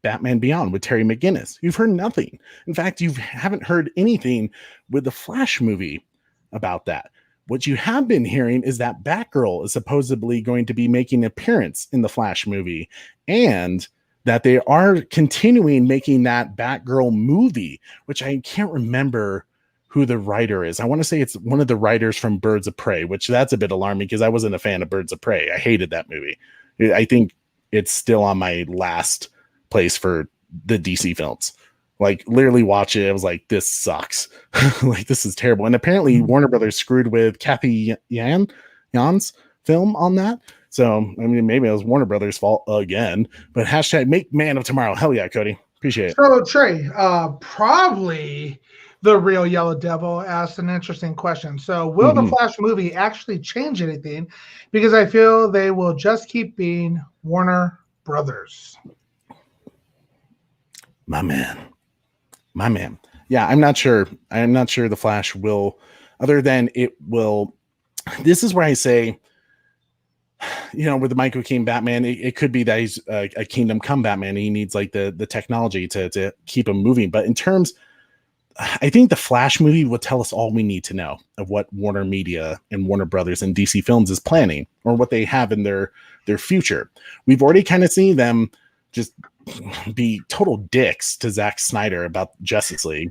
Batman Beyond, with Terry McGinnis. You've heard nothing. In fact, you haven't heard anything with the Flash movie about that. What you have been hearing is that Batgirl is supposedly going to be making an appearance in the Flash movie, and that they are continuing making that Batgirl movie, which I can't remember who the writer is. I want to say it's one of the writers from Birds of Prey, which that's a bit alarming because I wasn't a fan of Birds of Prey. I hated that movie. I think it's still on my last place for the DC films. Like literally watch it. I was like, this sucks. Like this is terrible. And apparently Warner Brothers screwed with Kathy Jan's film on that. So, I mean, maybe it was Warner Brothers' fault again, but # make Man of Tomorrow. Hell yeah, Cody. Appreciate it.
So Trey, probably the real Yellow Devil asked an interesting question. So will the Flash movie actually change anything? Because I feel they will just keep being Warner Brothers.
My man. Yeah, I'm not sure. I'm not sure the Flash will, other than it will. This is where I say, with the Michael Keaton Batman, it could be that he's a Kingdom Come Batman. He needs like the technology to keep him moving. But in terms I think the Flash movie will tell us all we need to know of what Warner Media and Warner Brothers and DC Films is planning, or what they have in their future. We've already kind of seen them just be total dicks to Zack Snyder about Justice League.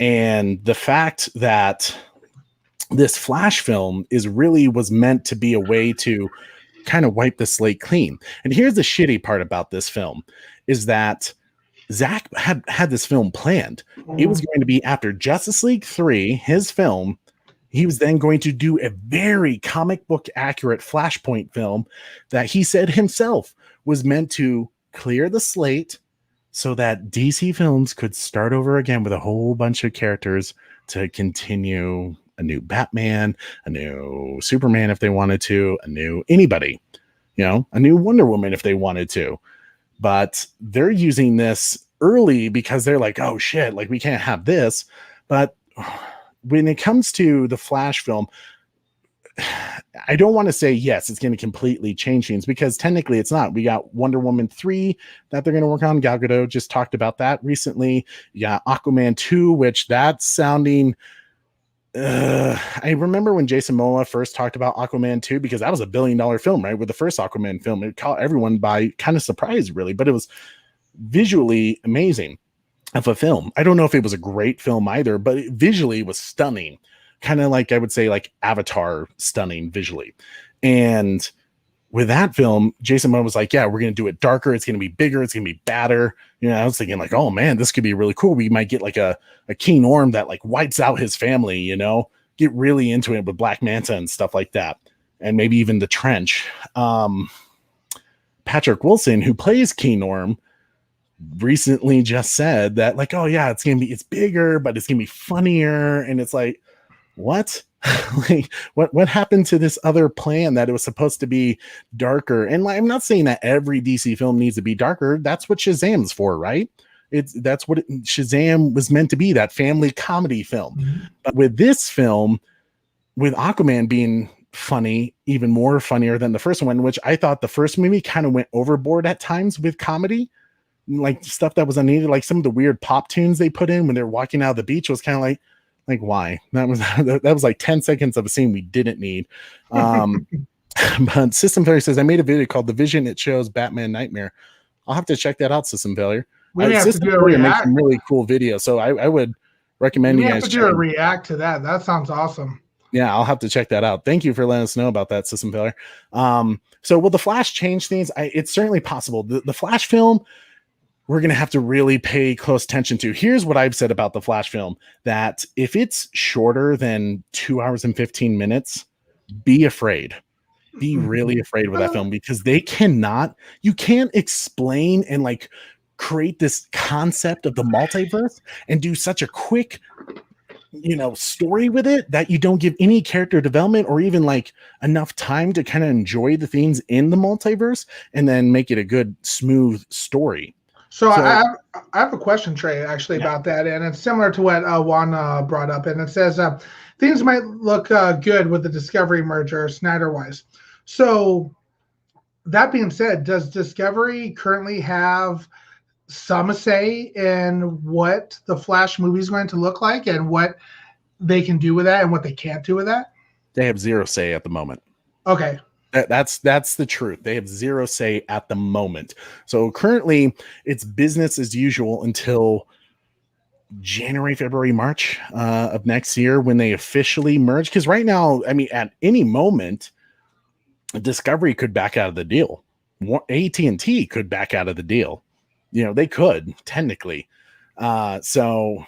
And the fact that this Flash film was meant to be a way to kind of wipe the slate clean. And here's the shitty part about this film is that Zack had this film planned. It was going to be after Justice League 3, his film. He was then going to do a very comic book accurate Flashpoint film that he said himself was meant to clear the slate so that DC Films could start over again with a whole bunch of characters to continue a new Batman, a new Superman if they wanted to, a new anybody, a new Wonder Woman if they wanted to. But they're using this early because they're like, oh shit, like we can't have this. But when it comes to the Flash film, I don't want to say yes, it's going to completely change things, because technically it's not. We got Wonder Woman 3 that they're going to work on. Gal Gadot just talked about that recently. You got Aquaman 2, which that's sounding... I remember when Jason Momoa first talked about Aquaman 2, because that was a $1 billion film, right? With the first Aquaman film, it caught everyone by kind of surprise, really, but it was visually amazing of a film. I don't know if it was a great film either, but it visually was stunning. Kind of like, I would say, like Avatar stunning visually. And with that film, Jason Momoa was like, yeah, we're going to do it darker. It's going to be bigger. It's going to be badder. I was thinking like, oh man, this could be really cool. We might get like a King Orm that like wipes out his family, get really into it with Black Manta and stuff like that. And maybe even the Trench. Patrick Wilson, who plays King Orm, recently just said that like, oh yeah, it's bigger, but it's going to be funnier. And it's like, what? Like, what happened to this other plan that it was supposed to be darker? And like, I'm not saying that every DC film needs to be darker. That's what Shazam's for, right? That's what Shazam was meant to be, that family comedy film. Mm-hmm. But with this film, with Aquaman being funny, even more funnier than the first one, which I thought the first movie kind of went overboard at times with comedy, like stuff that was unneeded, like some of the weird pop tunes they put in when they're walking out of the beach was kind of like why? That was like 10 seconds of a scene we didn't need. But System Failure says, I made a video called The Vision. It shows Batman Nightmare. I'll have to check that out, System Failure.
We have
System
to do a react.
Makes some really cool videos, so I would recommend you guys
do a react to that. That sounds awesome.
Yeah, I'll have to check that out. Thank you for letting us know about that, System Failure. So will the Flash change things? It's certainly possible. The Flash film, we're going to have to really pay close attention to. Here's what I've said about the Flash film, that if it's shorter than 2 hours and 15 minutes, be afraid. Be really afraid with that film, because you can't explain and like create this concept of the multiverse and do such a quick, story with it that you don't give any character development or even like enough time to kind of enjoy the things in the multiverse and then make it a good, smooth story.
So I have a question, Trey, actually, about that, and it's similar to what Juan brought up, and it says things might look good with the Discovery merger, Snyder-wise. So that being said, does Discovery currently have some say in what the Flash movie is going to look like and what they can do with that and what they can't do with that?
They have zero say at the moment.
Okay.
That's the truth. They have zero say at the moment. So currently it's business as usual until January, February, March of next year when they officially merge. Because right now, I mean, at any moment, Discovery could back out of the deal. AT&T could back out of the deal. They could technically. So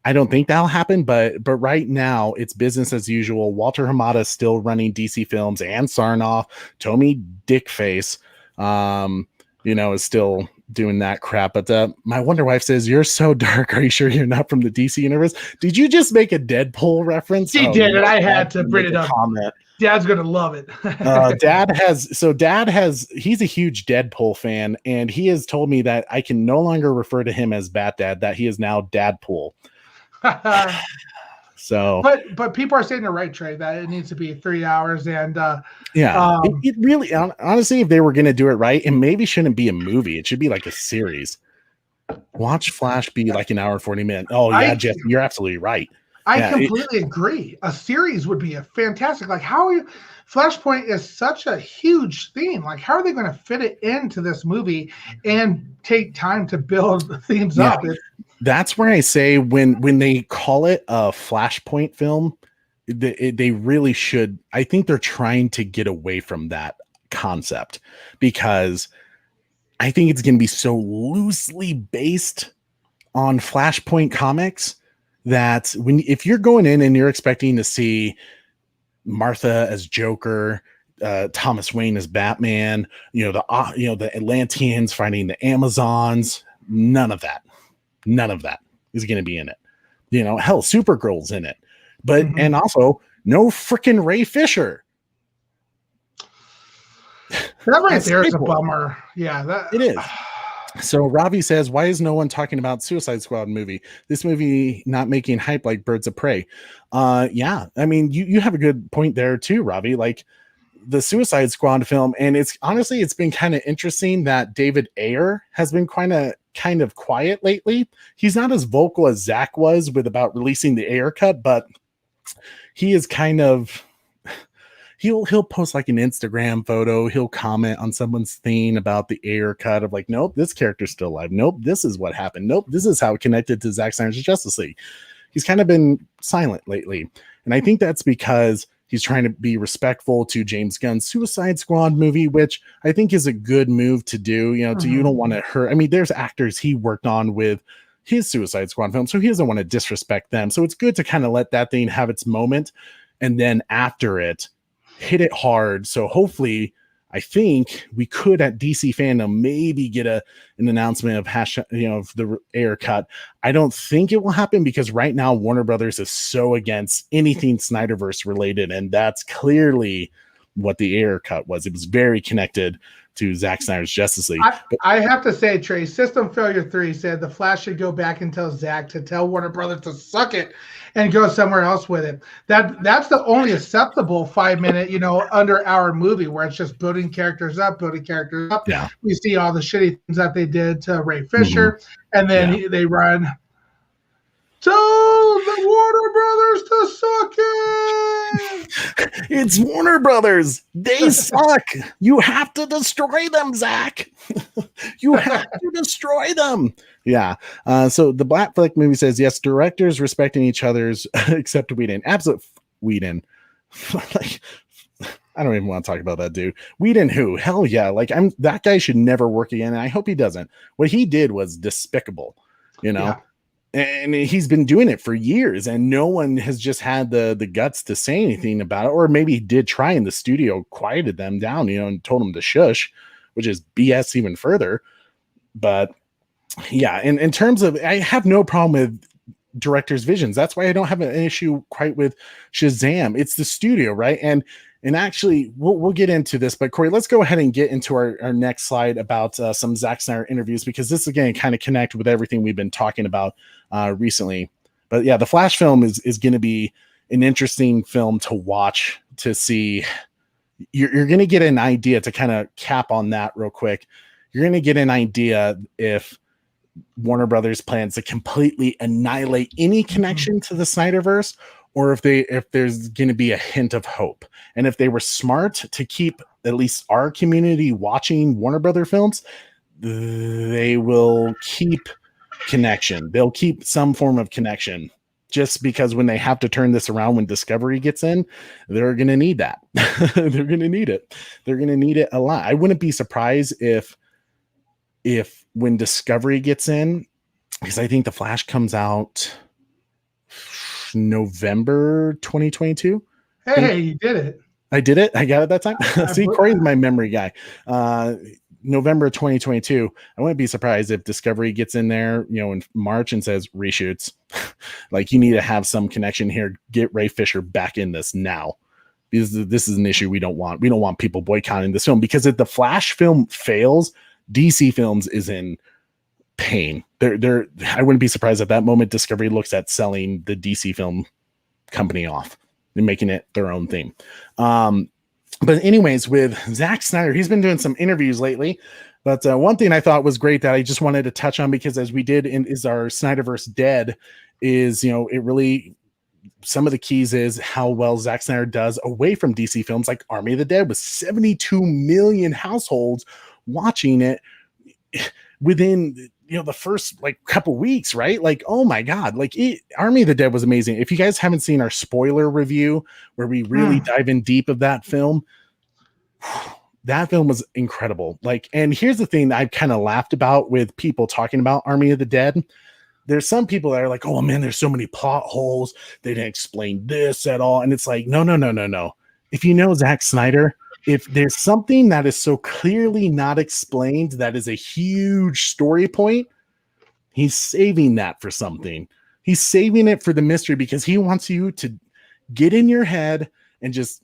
I don't think that'll happen, but right now it's business as usual. Walter Hamada is still running DC Films, and Sarnoff, Tommy Dickface, is still doing that crap. But my Wonder Wife says, "You're so dark. Are you sure you're not from the DC universe?" Did you just make a Deadpool reference?
He did, and I had to bring it up. Comment. Dad's gonna love it.
Dad has he's a huge Deadpool fan, and he has told me that I can no longer refer to him as Bat Dad, that he is now Dadpool. So,
but people are saying the right, Trey, that it needs to be 3 hours, and
it really, honestly, if they were going to do it right, it maybe shouldn't be a movie. It should be like a series. Watch Flash be like an hour and 40 minutes. Oh yeah, Jeff, you're absolutely right.
I
Yeah,
completely agree. A series would be a fantastic. Like, how are you? Flashpoint is such a huge theme. Like, how are they going to fit it into this movie and take time to build the themes up?
That's where I say when they call it a Flashpoint film, they really should. I think they're trying to get away from that concept because I think it's going to be so loosely based on Flashpoint comics that if you're going in and you're expecting to see Martha as Joker, Thomas Wayne as Batman, the Atlanteans fighting the Amazons, none of that is going to be in it. Hell, Supergirl's in it, but and also no freaking Ray Fisher.
That right there is a bummer. Yeah,
it is. So Ravi says, why is no one talking about Suicide Squad movie? This movie not making hype like Birds of Prey. Yeah, I mean, you have a good point there too, Ravi. Like the Suicide Squad film, and it's been kind of interesting that David Ayer has been kind of quiet lately. He's not as vocal as Zack was about releasing the Ayer cut, but he is kind of. He'll post like an Instagram photo. He'll comment on someone's thing about the Ayer cut of like, nope, this character's still alive. Nope, this is what happened. Nope, this is how it connected to Zack Snyder's Justice League. He's kind of been silent lately. And I think that's because he's trying to be respectful to James Gunn's Suicide Squad movie, which I think is a good move to do. You don't want to hurt. I mean, there's actors he worked on with his Suicide Squad film, so he doesn't want to disrespect them. So it's good to kind of let that thing have its moment. And then after it, hit it hard. So hopefully, I think we could at DC Fandom maybe get an announcement of of the Ayer cut. I don't think it will happen because right now Warner Brothers is so against anything Snyder Verse related, and that's clearly what the Ayer cut was. It was very connected to Zack Snyder's Justice League.
I have to say, Trey, System Failure 3 said the Flash should go back and tell Zack to tell Warner Brothers to suck it and go somewhere else with it. That's the only acceptable 5-minute, under hour movie where it's just building characters up.
Yeah.
We see all the shitty things that they did to Ray Fisher, and then they run. Tell the Warner Brothers to suck it.
It's Warner Brothers. They suck. You have to destroy them, Zack. You have to destroy them. Yeah. So the Batfleck movie says, yes, directors respecting each other's, except Whedon. Absolute Whedon. Like, I don't even want to talk about that dude. Whedon who? Hell yeah. Like that guy should never work again. And I hope he doesn't. What he did was despicable,
Yeah.
And he's been doing it for years, and no one has just had the guts to say anything about it. Or maybe he did try, and the studio quieted them down, and told them to shush, which is BS even further. But yeah, in terms of, I have no problem with directors' visions. That's why I don't have an issue quite with Shazam. It's the studio, right? And actually, we'll get into this, but Corey, let's go ahead and get into our next slide about some Zack Snyder interviews, because this again kind of connect with everything we've been talking about recently. But yeah, the Flash film is going to be an interesting film to watch, to see. You're going to get an idea, to kind of cap on that real quick. You're going to get an idea if Warner Brothers plans to completely annihilate any connection to the Snyderverse, or if there's going to be a hint of hope. And if they were smart to keep at least our community watching Warner Brother films, they will keep connection. They'll keep some form of connection, just because when they have to turn this around, when Discovery gets in, they're going to need that. They're going to need it. They're going to need it a lot. I wouldn't be surprised if when Discovery gets in, because I think the Flash comes out November 2022.
Hey, you did it.
I did it. I got it that time. See, Corey's my memory guy. November 2022. I wouldn't be surprised if Discovery gets in there, in March and says reshoots. Like, you need to have some connection here. Get Ray Fisher back in this now. Because this is an issue we don't want. We don't want people boycotting this film, because if the Flash film fails, DC Films is in pain. I wouldn't be surprised at that moment Discovery looks at selling the DC film company off and making it their own thing. But anyways, with Zack Snyder, he's been doing some interviews lately. But one thing I thought was great that I just wanted to touch on, because as we did is our Snyderverse Dead, is, you know, it really, some of the keys is how well Zack Snyder does away from DC films like Army of the Dead, with 72 million households watching it within, you know, the first like couple weeks, right? Like, oh my God, like Army of the Dead was amazing. If you guys haven't seen our spoiler review where we really dive in deep of that film, that film was incredible. Like, and here's the thing that I kind of laughed about with people talking about Army of the Dead. There's some people that are like, oh man, there's so many plot holes. They didn't explain this at all. And it's like, no. If you know Zack Snyder, if there's something that is so clearly not explained, that is a huge story point, he's saving that for something. He's saving it for the mystery, because he wants you to get in your head and just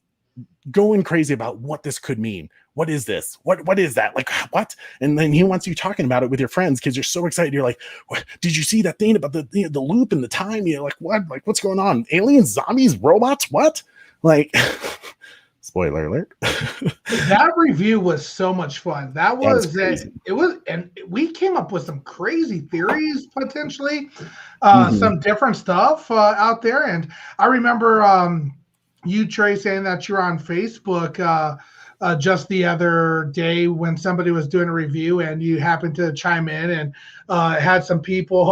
going crazy about what this could mean. What is this? What is that? Like, what? And then he wants you talking about it with your friends because you're so excited. You're like, what? Did you see that thing about the loop and the time? You're like, what? Like, what's going on? Aliens, zombies, robots? What? Like, spoiler alert.
That review was so much fun. That was it was, and we came up with some crazy theories, potentially, some different stuff out there. And I remember you, Trey, saying that you're on Facebook just the other day when somebody was doing a review, and you happened to chime in and had some people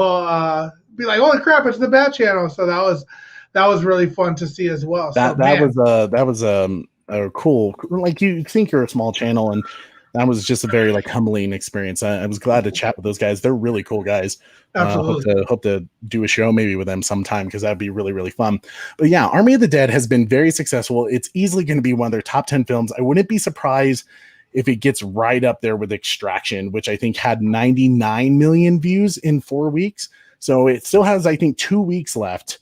be like, "Holy crap, it's the Bat Channel!" So that was really fun to see as well.
That was a cool. Like, you think you're a small channel, and that was just a very like humbling experience. I was glad to chat with those guys. They're really cool guys.
Absolutely.
Hope to do a show maybe with them sometime, because that'd be really, really fun. But yeah, Army of the Dead has been very successful. It's easily going to be one of their top 10 films. I wouldn't be surprised if it gets right up there with Extraction, which I think had 99 million views in 4 weeks. So it still has, I think, 2 weeks left.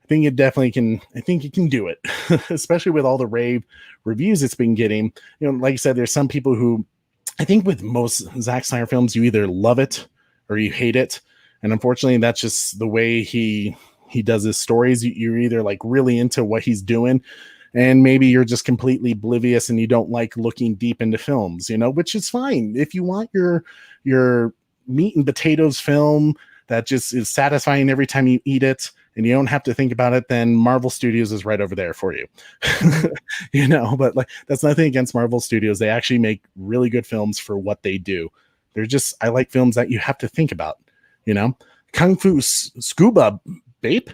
I think it definitely can. I think it can do it, especially with all the rave reviews it's been getting. You know, like I said, there's some people who, I think with most Zack Snyder films, you either love it or you hate it. And unfortunately, that's just the way he does his stories. You're either like really into what he's doing, and maybe you're just completely oblivious and you don't like looking deep into films, you know, which is fine. If you want your meat and potatoes film that just is satisfying every time you eat it, and you don't have to think about it, then Marvel Studios is right over there for you. You know, but like, that's nothing against Marvel Studios. They actually make really good films for what they do. They're just, I like films that you have to think about, you know. Kung Fu Scuba Bape.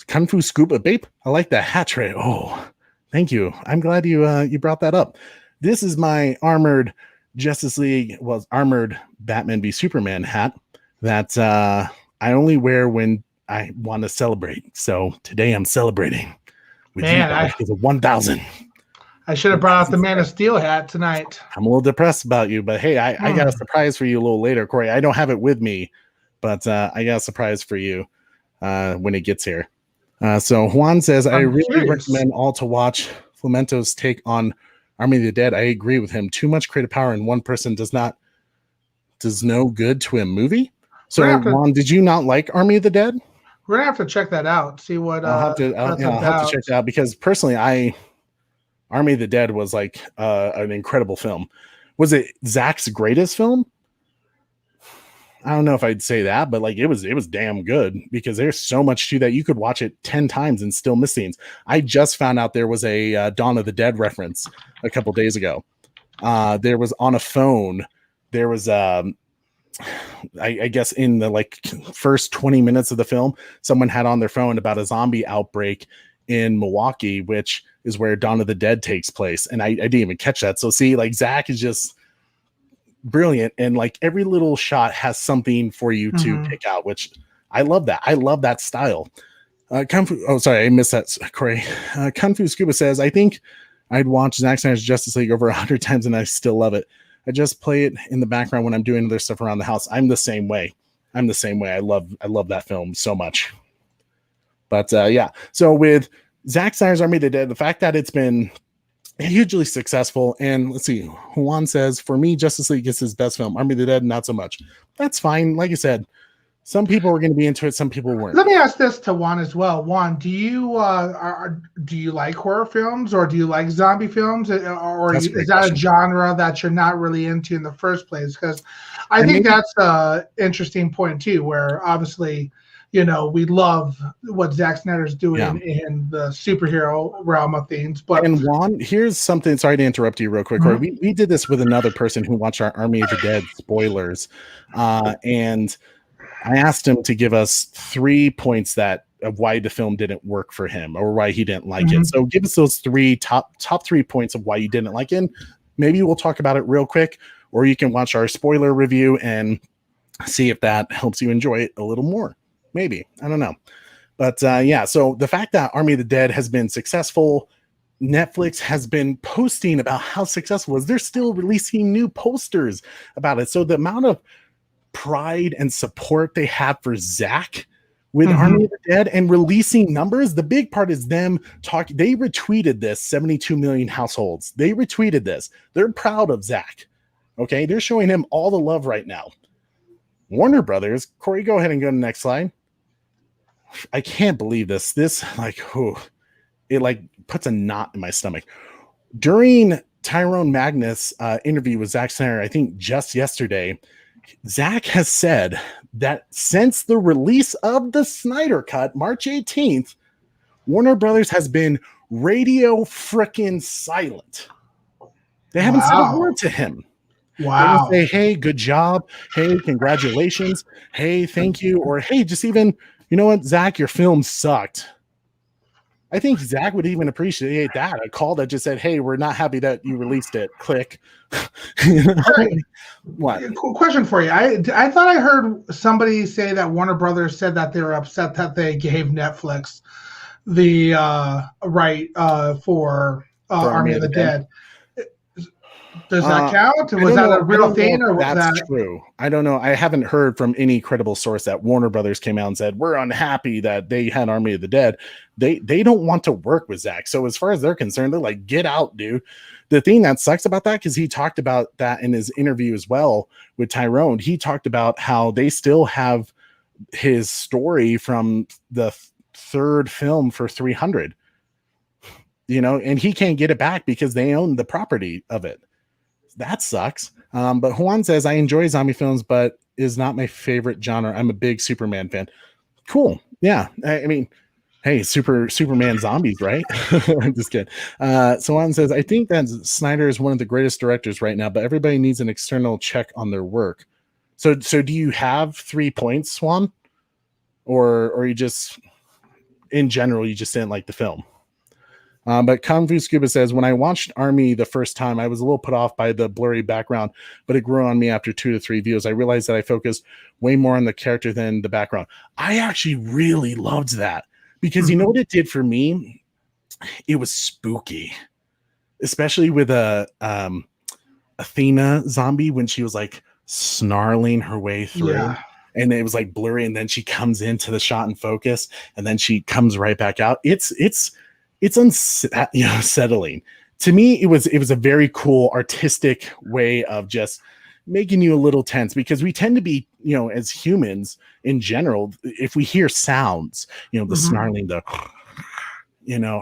Kung Fu Scuba Bape. I like that hat, Trey. Oh, thank you. I'm glad you brought that up. This is my armored Justice League, well, armored Batman v Superman hat that I only wear when I want to celebrate. So today I'm celebrating with you guys because of 1,000.
I should have brought out the Man of Steel hat tonight.
I'm a little depressed about you, but hey, I got a surprise for you a little later, Corey. I don't have it with me, but I got a surprise for you when it gets here. So Juan says, I really recommend all to watch Flamento's take on Army of the Dead. I agree with him. Too much creative power in one person does no good to a movie. So Juan, did you not like Army of the Dead?
We're gonna have to check that out. See what
I'll have to check that out, because personally, Army of the Dead was like an incredible film. Was it Zack's greatest film? I don't know if I'd say that, but like it was damn good, because there's so much to that. You could watch it 10 times and still miss scenes. I just found out there was a Dawn of the Dead reference a couple days ago. There was on a phone. There was I guess in the like first 20 minutes of the film, someone had on their phone about a zombie outbreak in Milwaukee, which is where Dawn of the Dead takes place. And I didn't even catch that. So see, like Zack is just brilliant. And like every little shot has something for you to pick out, which I love that. I love that style. Kung Fu, oh, sorry, I missed that, Corey. Kung Fu Scuba says, I think I'd watch Zack Snyder's Justice League over 100 times and I still love it. I just play it in the background when I'm doing other stuff around the house. I'm the same way. I love that film so much. But yeah, so with Zack Snyder's Army of the Dead, the fact that it's been hugely successful, and let's see, Juan says, for me, Justice League is his best film. Army of the Dead, not so much. That's fine. Like I said, some people were going to be into it, some people weren't.
Let me ask this to Juan as well. Juan, do you do you like horror films, or do you like zombie films, or
That's a
is
great
that
question.
a genre that you're not really into in the first place? Because I
And
think
maybe-
that's an interesting point too, where obviously, you know, we love what Zack Snyder's doing in the superhero realm of things. But
And Juan, here's something. Sorry to interrupt you real quick, Corey. We did this with another person who watched our Army of the Dead spoilers, and I asked him to give us 3 points of why the film didn't work for him or why he didn't like it. So give us those top 3 points of why you didn't like it. Maybe we'll talk about it real quick, or you can watch our spoiler review and see if that helps you enjoy it a little more. Maybe, I don't know. But yeah, so the fact that Army of the Dead has been successful, Netflix has been posting about how successful it is. They're still releasing new posters about it. So the amount of pride and support they have for Zack with Army of the Dead and releasing numbers, the big part is them talking. They retweeted this 72 million households. They retweeted this. They're proud of Zack. Okay, they're showing him all the love right now. Warner Brothers, Corey, go ahead and go to the next slide. I can't believe this. This it like puts a knot in my stomach. During Tyrone Magnus' interview with Zack Snyder, I think just yesterday, Zack has said that since the release of the Snyder Cut, March 18th, Warner Brothers has been radio frickin' silent. They haven't said a word to him.
Wow.
They say, hey, good job. Hey, congratulations. Hey, thank you. Or hey, just even, you know what, Zack, your film sucked. I think Zack would even appreciate that. A call that just said, hey, we're not happy that you released it. Click. What?
Cool question for you. I thought I heard somebody say that Warner Brothers said that they were upset that they gave Netflix the right for Army of the Dead. Does that count? Was that a real thing, or was
that's
that
true? I don't know. I haven't heard from any credible source that Warner Brothers came out and said we're unhappy that they had Army of the Dead. They don't want to work with Zack. So as far as they're concerned, they're like, get out, dude. The thing that sucks about that, because he talked about that in his interview as well with Tyrone. He talked about how they still have his story from the third film for 300. You know, and he can't get it back because they own the property of it. That sucks. But Juan says, I enjoy zombie films, but is not my favorite genre. I'm a big Superman fan. Cool. Yeah. I mean, hey, Superman zombies, right? I'm just kidding. So Juan says, I think that Snyder is one of the greatest directors right now, but everybody needs an external check on their work. So do you have 3 points, Swan? Or you just, in general, you just didn't like the film? But Kung Fu Scuba says, when I watched Army the first time, I was a little put off by the blurry background, but it grew on me after 2 to 3 views. I realized that I focused way more on the character than the background. I actually really loved that because you know what it did for me? It was spooky, especially with Athena zombie when she was like snarling her way through.
Yeah.
And it was like blurry, and then she comes into the shot and focus, and then she comes right back out. It's unsettling to me. It was a very cool artistic way of just making you a little tense, because we tend to be, you know, as humans in general, if we hear sounds, you know, the snarling, the you know,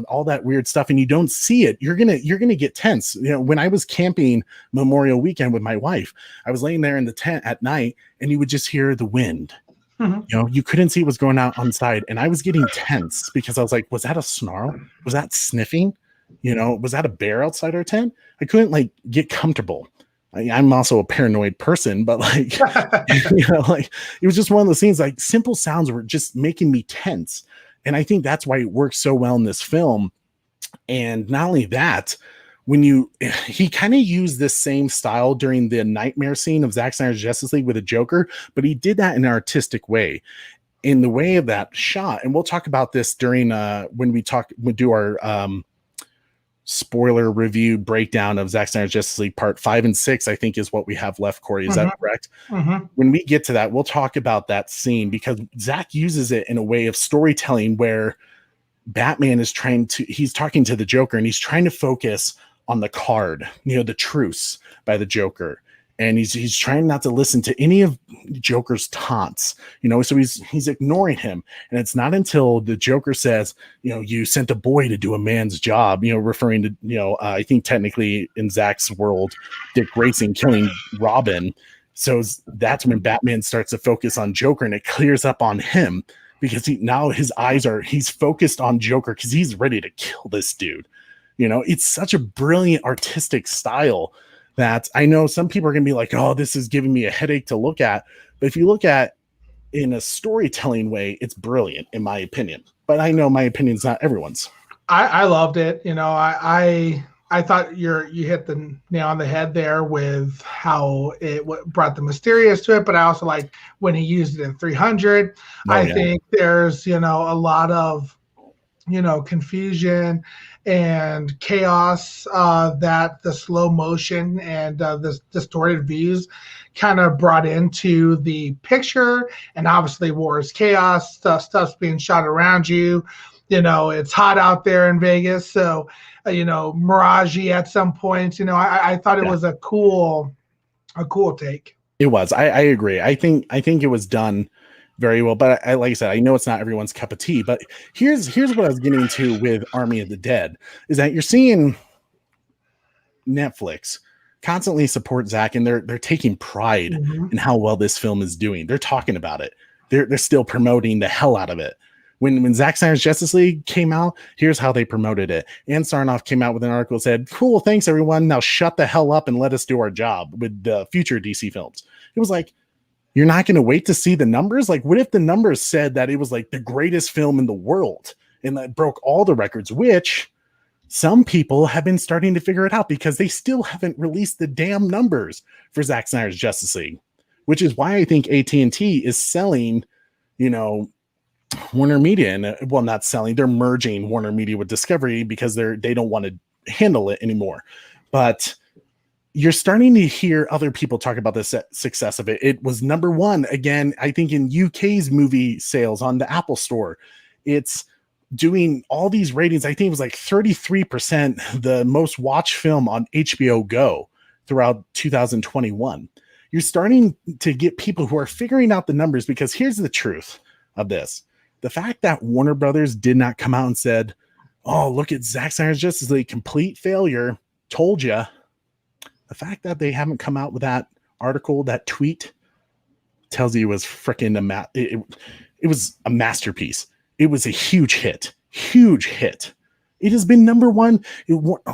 all that weird stuff, and you don't see it, you're gonna get tense. You know, when I was camping Memorial Weekend with my wife, I was laying there in the tent at night, and you would just hear the wind. You know, you couldn't see what's going on inside, and I was getting tense because I was like, was that a snarl? Was that sniffing? You know, was that a bear outside our tent? I couldn't like get comfortable. I'm also a paranoid person, but like, you know, like it was just one of those things. Like simple sounds were just making me tense, and I think that's why it works so well in this film. And not only that, he kind of used this same style during the nightmare scene of Zack Snyder's Justice League with a Joker, but he did that in an artistic way, in the way of that shot. And we'll talk about this during when we do our spoiler review breakdown of Zack Snyder's Justice League Part 5 and 6, I think is what we have left, Corey. Is that correct? When we get to that, we'll talk about that scene, because Zack uses it in a way of storytelling where Batman he's talking to the Joker, and he's trying to focus on the card, you know, the truce by the Joker. and he's trying not to listen to any of Joker's taunts, so he's ignoring him. And it's not until the Joker says, you sent a boy to do a man's job, referring to, I think technically in Zack's world, Dick Grayson killing Robin. So that's when Batman starts to focus on Joker, and it clears up on him, because he's focused on Joker because he's ready to kill this dude. It's such a brilliant artistic style that I know some people are going to be like, oh, this is giving me a headache to look at. But if you look at in a storytelling way, it's brilliant, in my opinion. But I know my opinion's not everyone's.
I loved it. I thought you hit the nail on the head there with how it brought the mysterious to it. But I also like when he used it in 300. I think there's, a lot of, confusion and chaos that the slow motion and the distorted views kind of brought into the picture. And obviously war is chaos, stuff's being shot around you. It's hot out there in Vegas. So, mirage at some points, I thought it was a cool take.
It was. I agree. I think it was done very well, but like I said, I know it's not everyone's cup of tea, but here's what I was getting to with Army of the Dead is that you're seeing Netflix constantly support Zack, and they're taking pride in how well this film is doing. They're talking about it. They're still promoting the hell out of it. When Zack Snyder's Justice League came out, here's how they promoted it. And Sarnoff came out with an article that said, cool, thanks everyone. Now shut the hell up and let us do our job with the future DC films. It was like, you're not going to wait to see the numbers? Like, what if the numbers said that it was like the greatest film in the world and that broke all the records, which some people have been starting to figure it out because they still haven't released the damn numbers for Zack Snyder's Justice League, which is why I think AT&T is selling, Warner Media, and not selling, they're merging Warner Media with Discovery because they don't want to handle it anymore. But you're starting to hear other people talk about the success of it. It was number one again, I think, in UK's movie sales on the Apple Store. It's doing all these ratings. I think it was like 33% the most watched film on HBO Go throughout 2021. You're starting to get people who are figuring out the numbers, because here's the truth of this. The fact that Warner Brothers did not come out and said, oh, look at Zack Snyder's Justice League, complete failure, told you. The fact that they haven't come out with that article, that tweet, tells you it was freaking it was a masterpiece. It was a huge hit. It has been number one.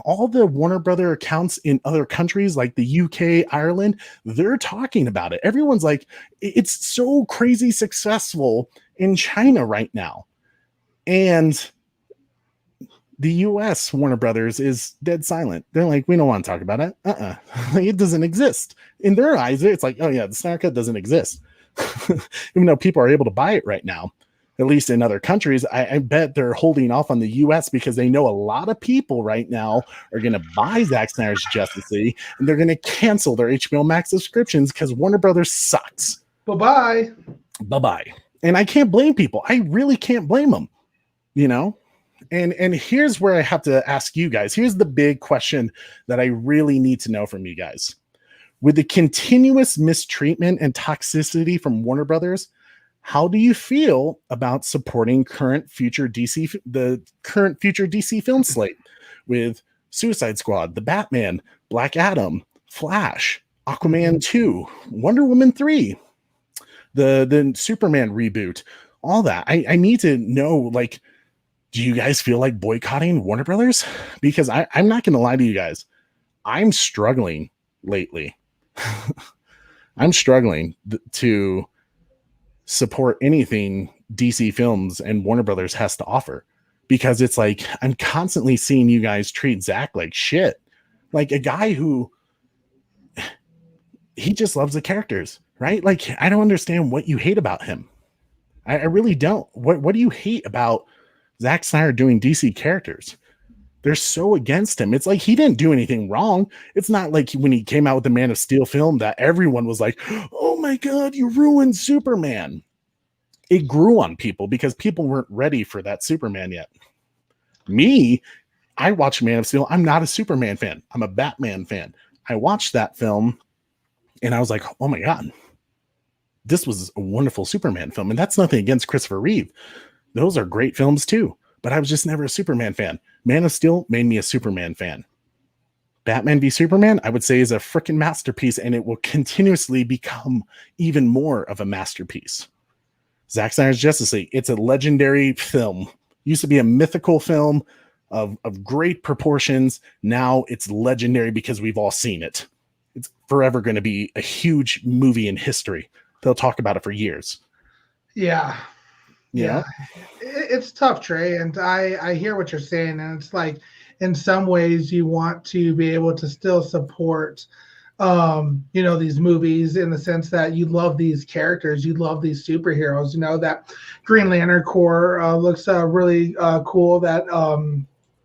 All the Warner Brother accounts in other countries like the UK, Ireland, they're talking about it. Everyone's like, it's so crazy successful in China right now. And the US Warner Brothers is dead silent. They're like, we don't want to talk about it. It doesn't exist. In their eyes, it's like, oh yeah, the Snyder Cut doesn't exist. Even though people are able to buy it right now, at least in other countries, I bet they're holding off on the US because they know a lot of people right now are going to buy Zack Snyder's Justice League, and they're going to cancel their HBO Max subscriptions because Warner Brothers sucks.
Bye-bye.
And I can't blame people. I really can't blame them, And here's where I have to ask you guys. Here's the big question that I really need to know from you guys. With the continuous mistreatment and toxicity from Warner Brothers, how do you feel about supporting the current future DC film slate with Suicide Squad, The Batman, Black Adam, Flash, Aquaman 2, Wonder Woman 3, the Superman reboot, all that? I need to know, like, do you guys feel like boycotting Warner Brothers? Because I'm not going to lie to you guys. I'm struggling lately. I'm struggling to support anything DC Films and Warner Brothers has to offer, because it's like I'm constantly seeing you guys treat Zack like shit, like a guy who he just loves the characters, right? Like, I don't understand what you hate about him. I really don't. What do you hate about Zack Snyder doing DC characters? They're so against him. It's like he didn't do anything wrong. It's not like when he came out with the Man of Steel film that everyone was like, oh my God, you ruined Superman. It grew on people because people weren't ready for that Superman yet. Me, I watched Man of Steel. I'm not a Superman fan. I'm a Batman fan. I watched that film And I was like, oh my God, this was a wonderful Superman film. And that's nothing against Christopher Reeve. Those are great films too. But I was just never a Superman fan. Man of Steel made me a Superman fan. Batman v Superman, I would say, is a freaking masterpiece, and it will continuously become even more of a masterpiece. Zack Snyder's Justice League, it's a legendary film. Used to be a mythical film of great proportions. Now it's legendary because we've all seen it. It's forever going to be a huge movie in history. They'll talk about it for years.
Yeah.
Yeah.
It's tough, Trey. And I hear what you're saying. And it's like, in some ways you want to be able to still support, these movies in the sense that you love these characters, you love these superheroes. That Green Lantern Corps looks really cool. That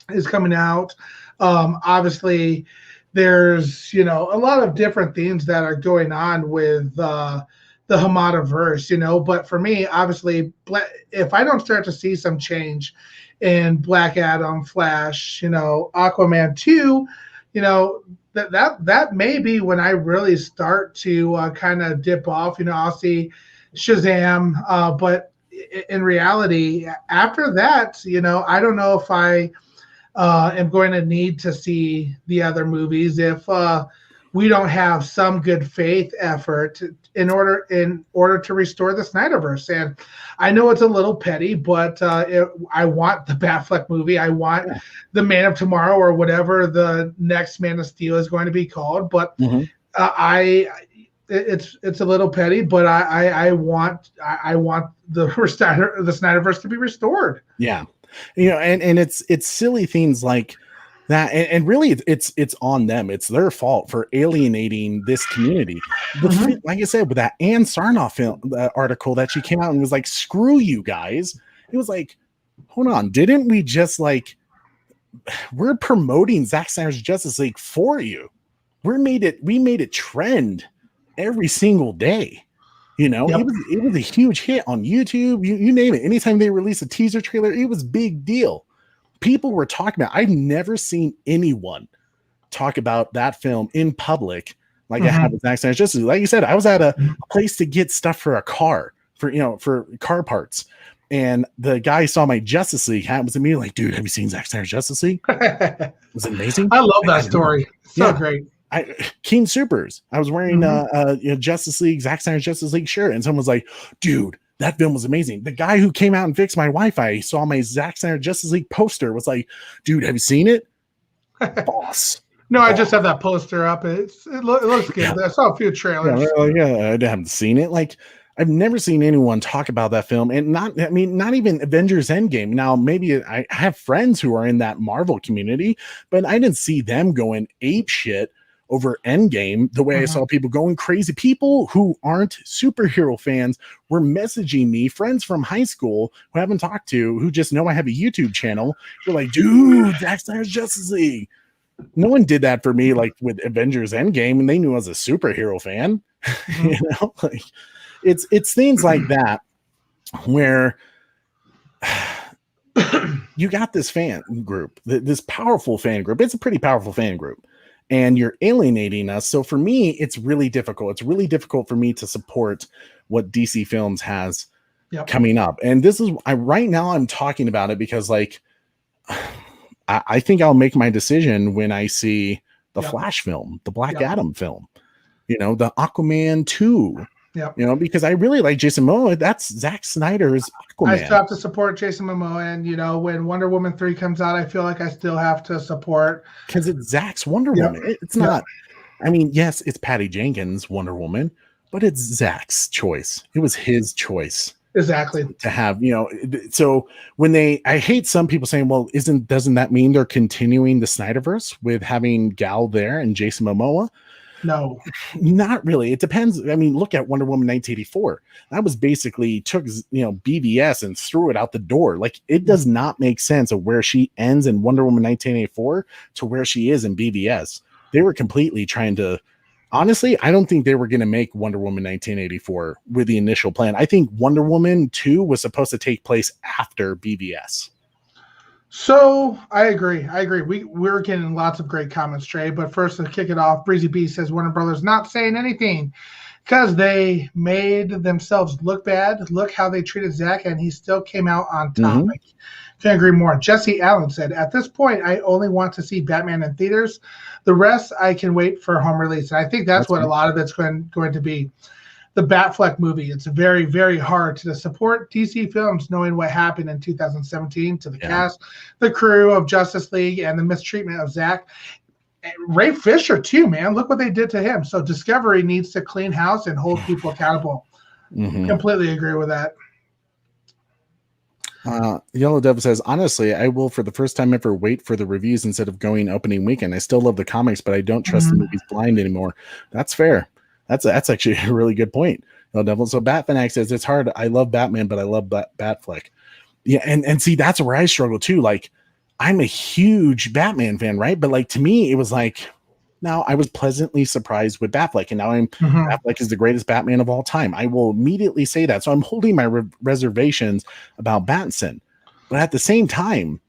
is coming out. Obviously, there's a lot of different things that are going on with the Hamada verse. But for me, obviously, if I don't start to see some change in Black Adam, Flash, Aquaman 2, that may be when I really start to kind of dip off. I'll see Shazam, but in reality, after that, I don't know if I am going to need to see the other movies if we don't have some good faith effort in order to restore the Snyderverse. And I know it's a little petty, but I want the Batfleck movie. I want the Man of Tomorrow, or whatever the next Man of Steel is going to be called. But it's a little petty, but I want the Snyderverse to be restored.
Yeah, and it's silly things like that, and really it's on them. It's their fault for alienating this community. Like I said, with that Ann Sarnoff film article that she came out and was like, screw you guys. It was like, hold on, didn't we just we're promoting Zack Snyder's Justice League for you. We made it trend every single day. It was a huge hit on YouTube. You name it. Anytime they release a teaser trailer, it was big deal. People were talking about. I've never seen anyone talk about that film in public like I have with Zack Snyder's Justice League. Like you said, I was at a place to get stuff for a car for car parts, and the guy saw my Justice League hat and was immediately like, "Dude, have you seen Zack Snyder's Justice League? Was it amazing?
I love that story. So great."
King Supers. I was wearing Justice League, Zack Snyder's Justice League shirt, and someone was like, "Dude, that film was amazing." The guy who came out and fixed my Wi-Fi saw my Zack Snyder Justice League poster, was like, "Dude, have you seen it?" Boss.
No, I just have that poster up. It looks good. Yeah. I saw a few trailers.
I haven't seen it. Like, I've never seen anyone talk about that film, and not even Avengers Endgame. Now, maybe I have friends who are in that Marvel community, but I didn't see them going ape shit over Endgame the way I saw people going crazy. People who aren't superhero fans were messaging me, friends from high school who I haven't talked to, who just know I have a YouTube channel. They're like, "Dude, Zack Snyder's Justice League." No one did that for me like with Avengers Endgame, and they knew I was a superhero fan. It's things like that where you got this fan group, this powerful fan group. It's a pretty powerful fan group, and you're alienating us. So for me, it's really difficult. It's really difficult for me to support what DC Films has coming up. And this is right now I'm talking about it because I think I'll make my decision when I see the Flash film, the Black Adam film, the Aquaman 2. Because I really like Jason Momoa. That's Zack Snyder's Aquaman.
I still have to support Jason Momoa, and when Wonder Woman 3 comes out, I feel like I still have to support,
because it's Zack's Wonder Woman. It's not. I mean, yes, it's Patty Jenkins' Wonder Woman, but it's Zack's choice. It was his choice.
Exactly.
To have, so when I hate some people saying, well, doesn't that mean they're continuing the Snyderverse with having Gal there and Jason Momoa?
No,
not really. It depends. I mean, look at Wonder Woman 1984. That was basically took, BVS and threw it out the door. Like, it does not make sense of where she ends in Wonder Woman 1984 to where she is in BVS. They were completely trying to, honestly, I don't think they were going to make Wonder Woman 1984 with the initial plan. I think Wonder Woman 2 was supposed to take place after BVS.
So I agree. We're getting lots of great comments, Trey. But first, to kick it off, Breezy B says Warner Brothers not saying anything because they made themselves look bad. Look how they treated Zack, and he still came out on top.
Mhm.
I can't agree more. Jesse Allen said, at this point, I only want to see Batman in theaters. The rest, I can wait for home release. And I think that's what
fair.
a lot of it's going to be. The Batfleck movie. It's very, very hard to support DC films knowing what happened in 2017 to the cast, the crew of Justice League, and the mistreatment of Zack. Ray Fisher, too, man. Look what they did to him. So Discovery needs to clean house and hold people accountable.
Mhm.
Completely agree with that.
Yellow Dove says, honestly, I will for the first time ever wait for the reviews instead of going opening weekend. I still love the comics, but I don't trust the movies blind anymore. That's fair. That's actually a really good point. Yellow Devil. So Batfanac says it's hard. I love Batman, but I love Batfleck. Yeah, and see, that's where I struggle too. Like, I'm a huge Batman fan, right? But like to me, it was like, now I was pleasantly surprised with Batfleck, and now Batfleck is the greatest Batman of all time. I will immediately say that. So I'm holding my reservations about Batson, but at the same time,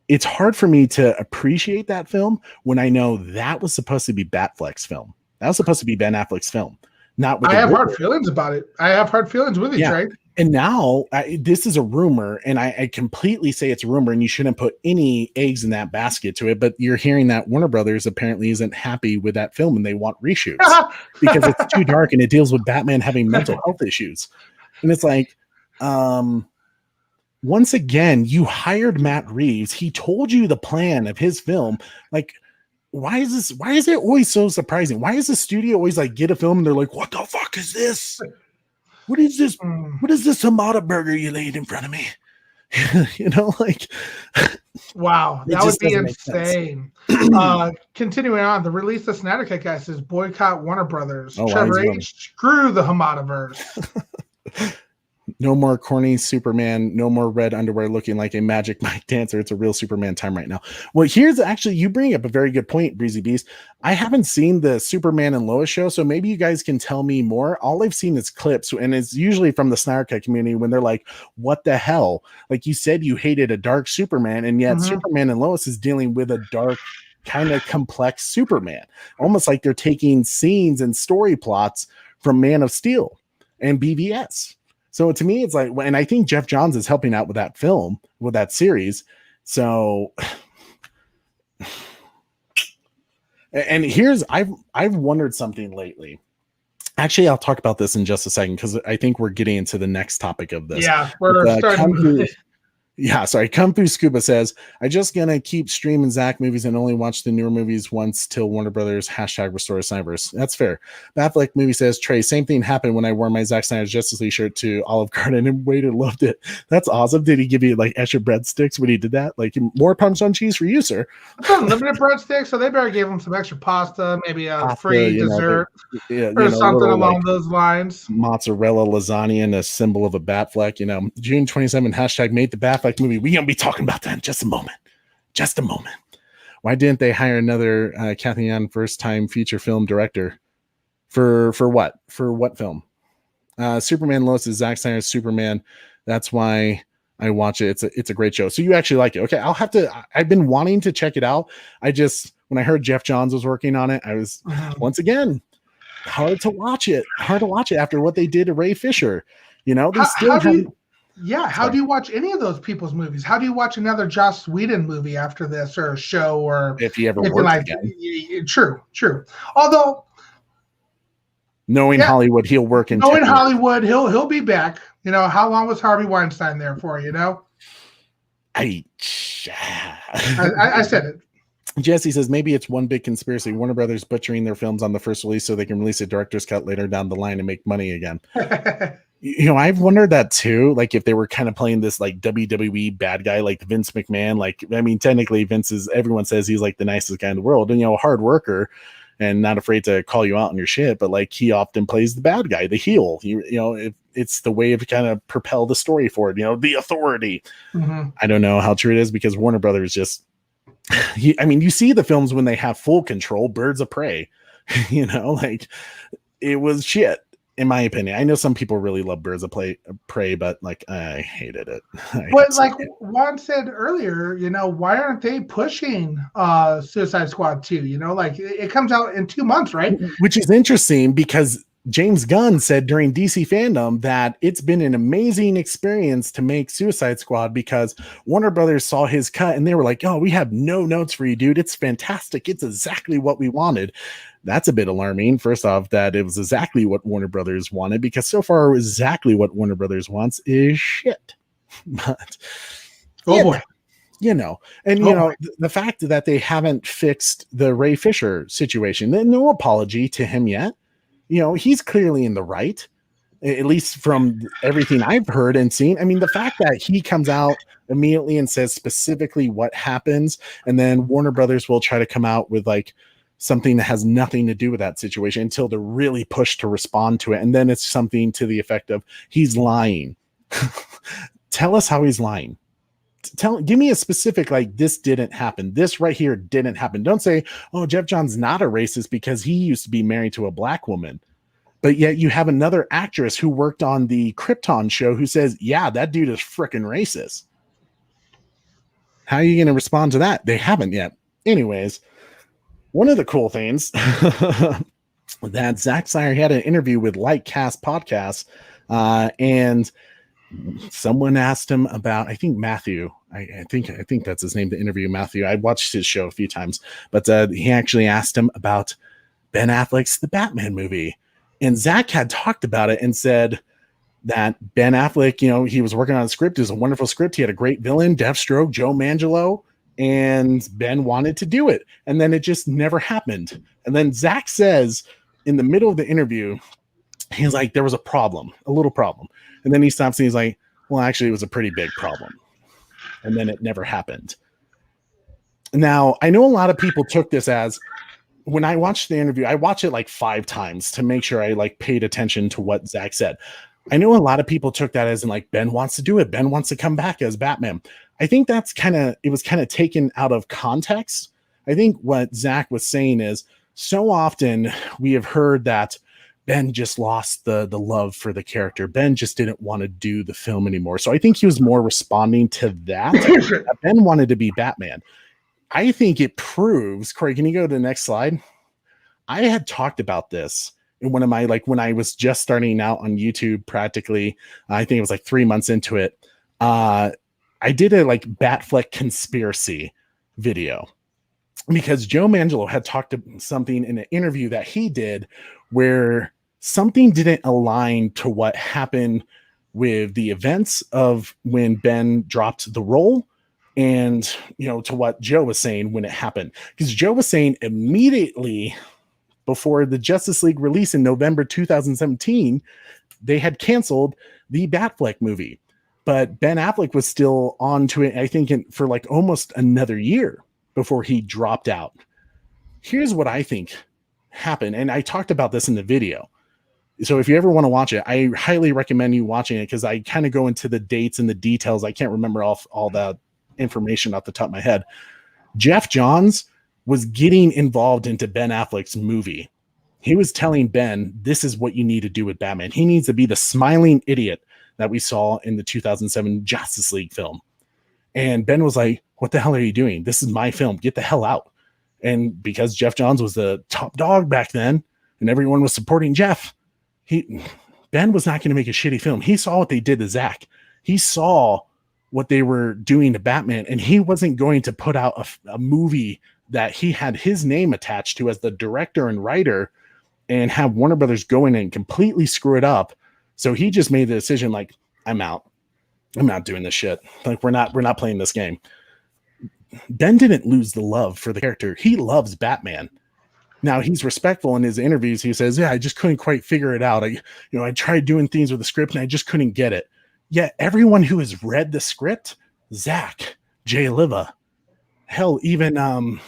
it's hard for me to appreciate that film when I know that was supposed to be Batfleck's film. That was supposed to be Ben Affleck's film. Not with
I have hard feelings about it. I have hard feelings with you, Trey.
And now this is a rumor, and I completely say it's a rumor, and you shouldn't put any eggs in that basket to it. But you're hearing that Warner Brothers apparently isn't happy with that film, and they want reshoots because it's too dark and it deals with Batman having mental health issues. And it's like, once again, you hired Matt Reeves. He told you the plan of his film. Like, why is it always so surprising? Why is the studio always like get a film and they're like, what the fuck is this? What is this? What is this Hamada burger you laid in front of me? You know, like,
wow, that would be insane. Continuing on, the release of Snyder Cut guy says boycott Warner Brothers. Trevor H, screw the Hamada verse.
No more corny Superman, no more red underwear looking like a Magic Mike dancer. It's a real Superman time right now. Well, here's actually, you bring up a very good point, Breezy Beast. I haven't seen the Superman and Lois show, so maybe you guys can tell me more. All I've seen is clips, and it's usually from the Snyder Cut community when they're like, what the hell? Like you said, you hated a dark Superman, and yet Superman and Lois is dealing with a dark, kind of complex Superman. Almost like they're taking scenes and story plots from Man of Steel and BVS. So to me, it's like, and I think Jeff Johns is helping out with that film, with that series. So, and here's, I've wondered something lately. Actually, I'll talk about this in just a second because I think we're getting into the next topic of this.
Yeah, we're starting.
Yeah, sorry. Kung Fu Scuba says, I just gonna keep streaming Zack movies and only watch the newer movies once till Warner Brothers # restore Snyder Verse. That's fair. Batfleck movie says, Trey, same thing happened when I wore my Zack Snyder Justice League shirt to Olive Garden and waited, loved it. That's awesome. Did he give you like extra breadsticks when he did that? Like more Parmesan cheese for you, sir.
Unlimited breadsticks, so they better give him some extra pasta, maybe a free dessert or something along those lines.
Mozzarella lasagna and a symbol of a Batfleck. You know, June 27 # made the Batfleck movie. We're gonna be talking about that in just a moment. Why didn't they hire another Kathy Ann first time feature film director for what film? Superman Lois is Zack Snyder's Superman. That's why I watch it. It's a great show. So you actually like it. Okay, I've been wanting to check it out. When I heard Jeff Johns was working on it, I was once again hard to watch it after what they did to Ray Fisher. You know,
how do you watch any of those people's movies? How do you watch another Joss Whedon movie after this, or a show, or
if he ever works again?
True. Although
knowing Hollywood, he'll work in
Hollywood, he'll be back. You know, how long was Harvey Weinstein there for? You know, I said it.
Jesse says maybe it's one big conspiracy. Warner Brothers butchering their films on the first release so they can release a director's cut later down the line and make money again. You know, I've wondered that too. Like if they were kind of playing this like WWE bad guy, like Vince McMahon. Like, I mean, technically everyone says he's like the nicest guy in the world and, you know, a hard worker and not afraid to call you out on your shit. But like he often plays the bad guy, the heel. You know, it's the way to kind of propel the story forward, you know, the authority. I don't know how true it is because Warner Brothers just, you see the films when they have full control, Birds of Prey, you know, like it was shit. in my opinion. I know some people really love Birds of Prey, but like I hated it.
But like Juan said earlier, why aren't they pushing Suicide Squad 2? Like it comes out in 2 months, right?
Which is interesting because James Gunn said during DC Fandom that it's been an amazing experience to make Suicide Squad because Warner Brothers saw his cut and they were like, oh, we have no notes for you, dude. It's fantastic. It's exactly what we wanted. That's a bit alarming. First off, that it was exactly what Warner Brothers wanted, because so far exactly what Warner Brothers wants is shit. But
boy.
The fact that they haven't fixed the Ray Fisher situation, no apology to him yet. He's clearly in the right, at least from everything I've heard and seen. I mean, the fact that he comes out immediately and says specifically what happens, and then Warner Brothers will try to come out with like something that has nothing to do with that situation until they're really pushed to respond to it. And then it's something to the effect of he's lying. Tell us how he's lying. Give me a specific, like, this didn't happen. This right here didn't happen. Don't say, oh, Jeff Johns not a racist because he used to be married to a black woman. But yet you have another actress who worked on the Krypton show who says, yeah, that dude is freaking racist. How are you going to respond to that? They haven't yet. Anyways, one of the cool things that Zack Snyder had an interview with Lightcast Podcast, and someone asked him about, I think Matthew, I think that's his name, to interview Matthew. I watched his show a few times, but he actually asked him about Ben Affleck's The Batman movie. And Zach had talked about it and said that Ben Affleck, he was working on a script. It was a wonderful script. He had a great villain, Deathstroke, Joe Manganiello, and Ben wanted to do it. And then it just never happened. And then Zach says in the middle of the interview, he's like, there was a little problem. And then he stops and he's like, well, actually, it was a pretty big problem. And then it never happened. Now, I know a lot of people took this as, when I watched the interview, I watched it like 5 times to make sure I like paid attention to what Zach said. I know a lot of people took that as in like, Ben wants to do it. Ben wants to come back as Batman. I think it was kind of taken out of context. I think what Zach was saying is, so often we have heard that Ben just lost the love for the character. Ben just didn't want to do the film anymore. So I think he was more responding to that. Ben wanted to be Batman. I think it proves, Corey, can you go to the next slide? I had talked about this in one of my, like when I was just starting out on YouTube practically, I think it was like 3 months into it. I did a like Batfleck conspiracy video because Joe Manganiello had talked to something in an interview that he did where something didn't align to what happened with the events of when Ben dropped the role and, to what Joe was saying when it happened. Because Joe was saying immediately before the Justice League release in November 2017, they had canceled the Batfleck movie. But Ben Affleck was still on to it, I think, for like almost another year before he dropped out. Here's what I think happened. And I talked about this in the video. So if you ever want to watch it, I highly recommend you watching it because I kind of go into the dates and the details. I can't remember all that information off the top of my head. Jeff Johns was getting involved into Ben Affleck's movie. He was telling Ben, this is what you need to do with Batman. He needs to be the smiling idiot that we saw in the 2007 Justice League film. And Ben was like, what the hell are you doing? This is my film. Get the hell out. And because Jeff Johns was the top dog back then and everyone was supporting Jeff, Ben was not going to make a shitty film. He saw what they did to Zach. He saw what they were doing to Batman, and he wasn't going to put out a movie that he had his name attached to as the director and writer and have Warner Brothers go in and completely screw it up. So he just made the decision like, I'm out. I'm not doing this shit. Like, we're not playing this game. Ben didn't lose the love for the character. He loves Batman. Now, he's respectful in his interviews. He says, yeah, I just couldn't quite figure it out. I tried doing things with the script and I just couldn't get it. Yet everyone who has read the script, Zach, Jay Oliva, hell, even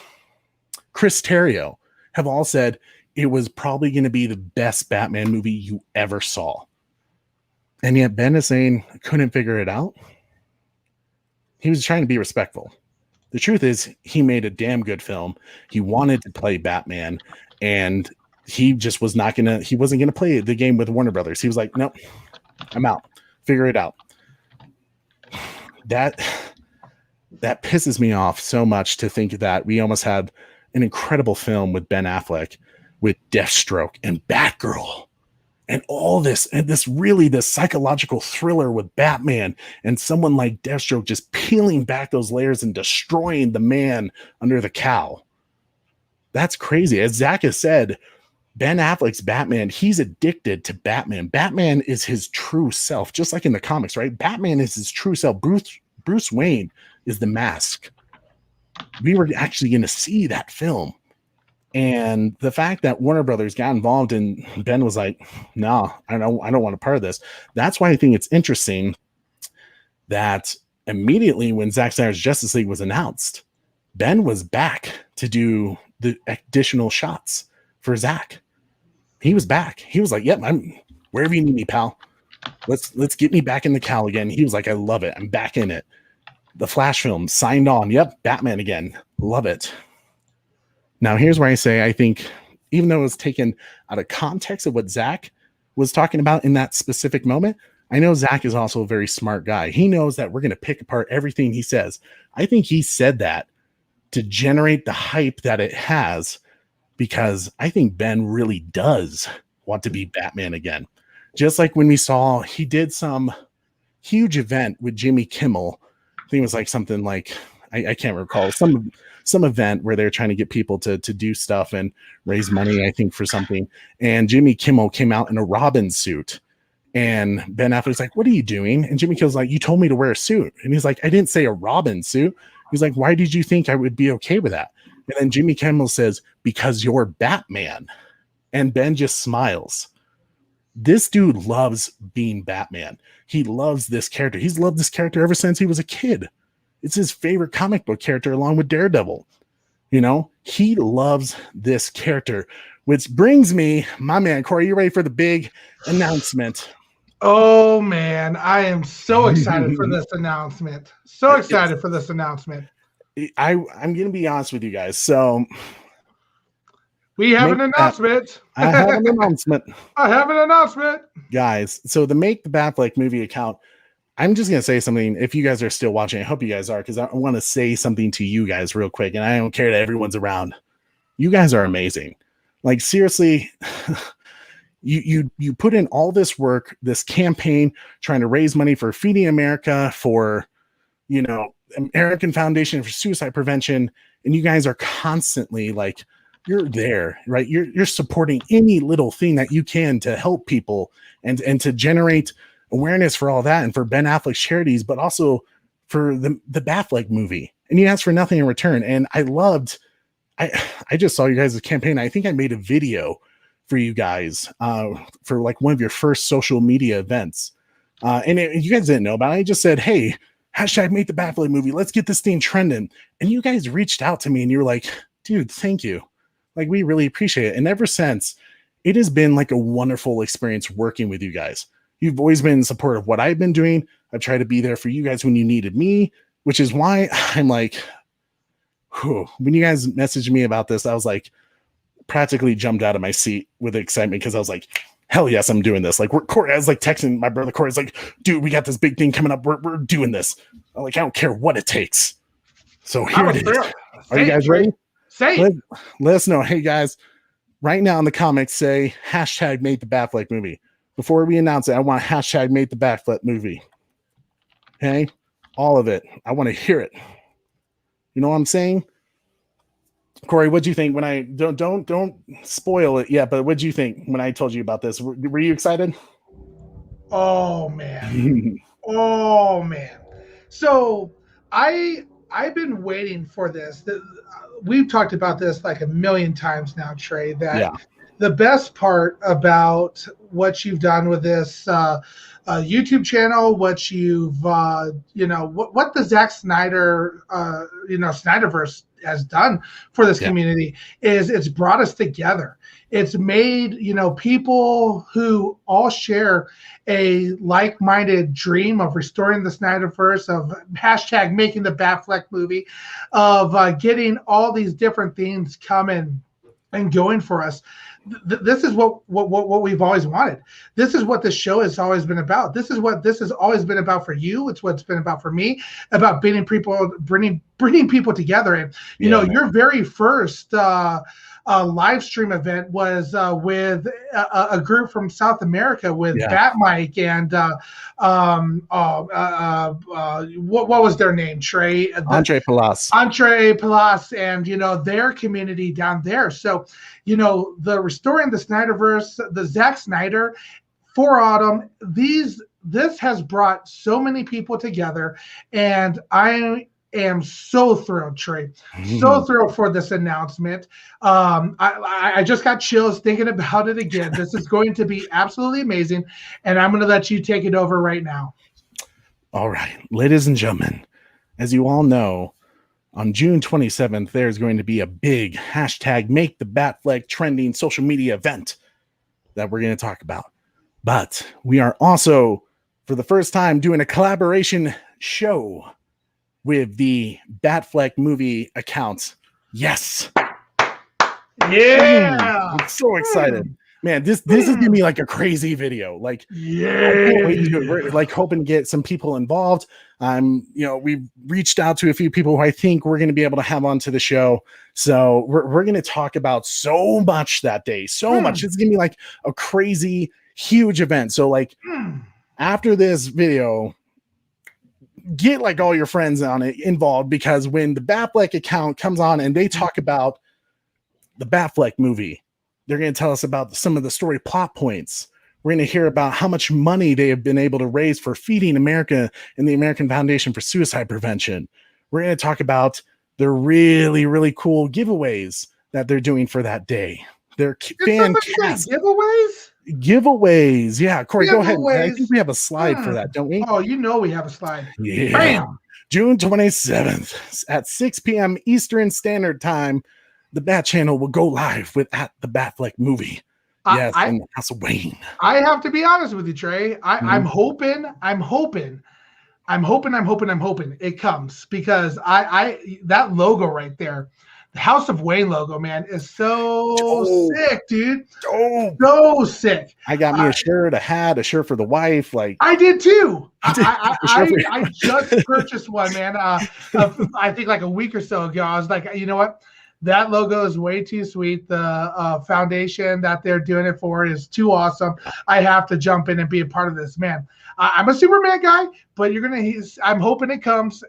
Chris Terrio, have all said it was probably going to be the best Batman movie you ever saw. And yet Ben is saying, I couldn't figure it out. He was trying to be respectful. The truth is, he made a damn good film. He wanted to play Batman, and he just was not gonna. He wasn't gonna play the game with Warner Brothers. He was like, nope, I'm out. Figure it out. That pisses me off so much to think that we almost had an incredible film with Ben Affleck, with Deathstroke and Batgirl, and all this, and this psychological thriller with Batman, and someone like Deathstroke just peeling back those layers and destroying the man under the cowl. That's crazy. As Zach has said, Ben Affleck's Batman, he's addicted to Batman. Batman is his true self, just like in the comics, right? Batman is his true self. Bruce Wayne is the mask. We were actually going to see that film. And the fact that Warner Brothers got involved and Ben was like, no, I don't want a part of this. That's why I think it's interesting that immediately when Zack Snyder's Justice League was announced, Ben was back to do the additional shots for Zack. He was back. He was like, yep, I'm wherever you need me, pal. Let's get me back in the cowl again. He was like, I love it. I'm back in it. The Flash film signed on. Yep, Batman again. Love it. Now, here's where I say I think, even though it was taken out of context of what Zack was talking about in that specific moment, I know Zack is also a very smart guy. He knows that we're going to pick apart everything he says. I think he said that to generate the hype that it has, because I think Ben really does want to be Batman again. Just like when we saw he did some huge event with Jimmy Kimmel. I think it was like something like, I can't recall, some event where they're trying to get people to do stuff and raise money, I think, for something. And Jimmy Kimmel came out in a Robin suit. And Ben Affleck's like, what are you doing? And Jimmy Kimmel's like, you told me to wear a suit. And he's like, I didn't say a Robin suit. He's like, why did you think I would be okay with that? And then Jimmy Kimmel says, because you're Batman. And Ben just smiles. This dude loves being Batman. He loves this character. He's loved this character ever since he was a kid. It's his favorite comic book character along with Daredevil. You know, he loves this character, which brings me, my man, Corey, you ready for the big announcement?
Oh, man, I am so excited for this announcement. So excited for this announcement.
I'm going to be honest with you guys. So
we have an announcement.
I have an announcement.
I have an announcement.
Guys, so the Make the Batfleck movie account, I'm just going to say something. If you guys are still watching, I hope you guys are, because I want to say something to you guys real quick. And I don't care that everyone's around. You guys are amazing. Like, seriously, you put in all this work, this campaign, trying to raise money for Feeding America, for, you know, American Foundation for Suicide Prevention. And you guys are constantly like, you're there, right? You're supporting any little thing that you can to help people and to generate awareness for all that, and for Ben Affleck's charities, but also for the Batfleck movie. And you asked for nothing in return. And I just saw you guys' campaign. I think I made a video for you guys for like one of your first social media events. You guys didn't know about it. I just said, hey, hashtag make the Batfleck movie. Let's get this thing trending. And you guys reached out to me and you were like, dude, thank you. Like, we really appreciate it. And ever since, it has been like a wonderful experience working with you guys. You've always been in support of what I've been doing. I've tried to be there for you guys when you needed me, which is why I'm like, whew. When you guys messaged me about this, I was like, practically jumped out of my seat with excitement, because I was like, hell yes, I'm doing this. Like, I was like texting my brother Corey. It's like, dude, we got this big thing coming up. We're doing this. I'm like, I don't care what it takes. So here it is. Are you guys ready? Let us know. Hey guys, right now in the comments, say hashtag make the Batfleck movie. Before we announce it, I want hashtag make the Batfleck movie. Okay, all of it. I want to hear it. You know what I'm saying? Corey, what'd you think when I don't spoil it yet? But what'd you think when I told you about this? Were you excited?
Oh man, oh man. So I've been waiting for this. We've talked about this like a million times now, Trey, that the best part about what you've done with this YouTube channel, what you've, what the Zack Snyder, Snyder Verse has done for this community is it's brought us together. It's made, people who all share a like-minded dream of restoring the Snyder Verse, of hashtag making the Batfleck movie, of getting all these different things coming and going for us. This is what we've always wanted. This is what this show has always been about. This is what this has always been about for you. It's what's been about for me, about bringing people together. And you know, your very first live stream event was with a group from South America with Bat Mike and what was their name? Trey
Andre Palas.
Andre Palas, and you know, their community down there. So, you know, the restoring the Snyder Verse, the Zack Snyder for Autumn, this has brought so many people together, and I am so thrilled, Trey. So thrilled for this announcement. I just got chills thinking about it again. This is going to be absolutely amazing, and I'm going to let you take it over right now.
All right, ladies and gentlemen, as you all know, on June 27th, there's going to be a big hashtag Make the Batfleck trending social media event that we're going to talk about. But we are also, for the first time, doing a collaboration show with the Batfleck movie account. Yes.
Yeah.
I'm so excited. Man, this is gonna be like a crazy video. Like, we're like hoping to get some people involved. We've reached out to a few people who I think we're gonna be able to have onto the show. So we're gonna talk about so much that day. So much. It's gonna be like a crazy, huge event. So like after this video, get like all your friends on it involved, because when the Batfleck account comes on and they talk about the Batfleck movie, they're going to tell us about some of the story plot points. We're going to hear about how much money they have been able to raise for feeding America and the American Foundation for Suicide Prevention. We're going to talk about the really, really cool giveaways that they're doing for that day. They're fantastic. Giveaways. Yeah, Corey, go ahead. I think we have a slide for that, don't we?
Oh, you know we have a slide.
Yeah. Bam! June 27th at 6 p.m. Eastern Standard Time, the Bat Channel will go live with At the Batfleck Movie. Yes, in the House of Wayne.
I have to be honest with you, Trey. I'm hoping it comes, because I that logo right there, the House of Wayne logo, man, is so sick, dude. So sick.
I got me a shirt, a hat, a shirt for the wife. Like
I did too. I just purchased one, man. I think like a week or so ago. I was like, you know what? That logo is way too sweet. The foundation that they're doing it for is too awesome. I have to jump in and be a part of this, man. I'm a Superman guy, but I'm hoping it comes.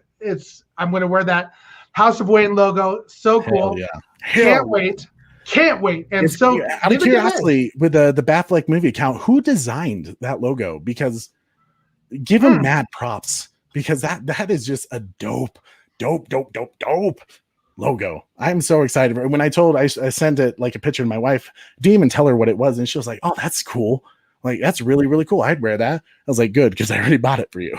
I'm gonna wear that House of Wayne logo. So cool.
Hell yeah.
Can't wait. And so
out of curiosity, with the Batfleck movie account, who designed that logo? Because give him mad props, because that is just a dope logo. I'm so excited. When I sent it like a picture to my wife, didn't even tell her what it was, and she was like, "Oh, that's cool. Like, that's really, really cool. I'd wear that." I was like, "Good, because I already bought it for you."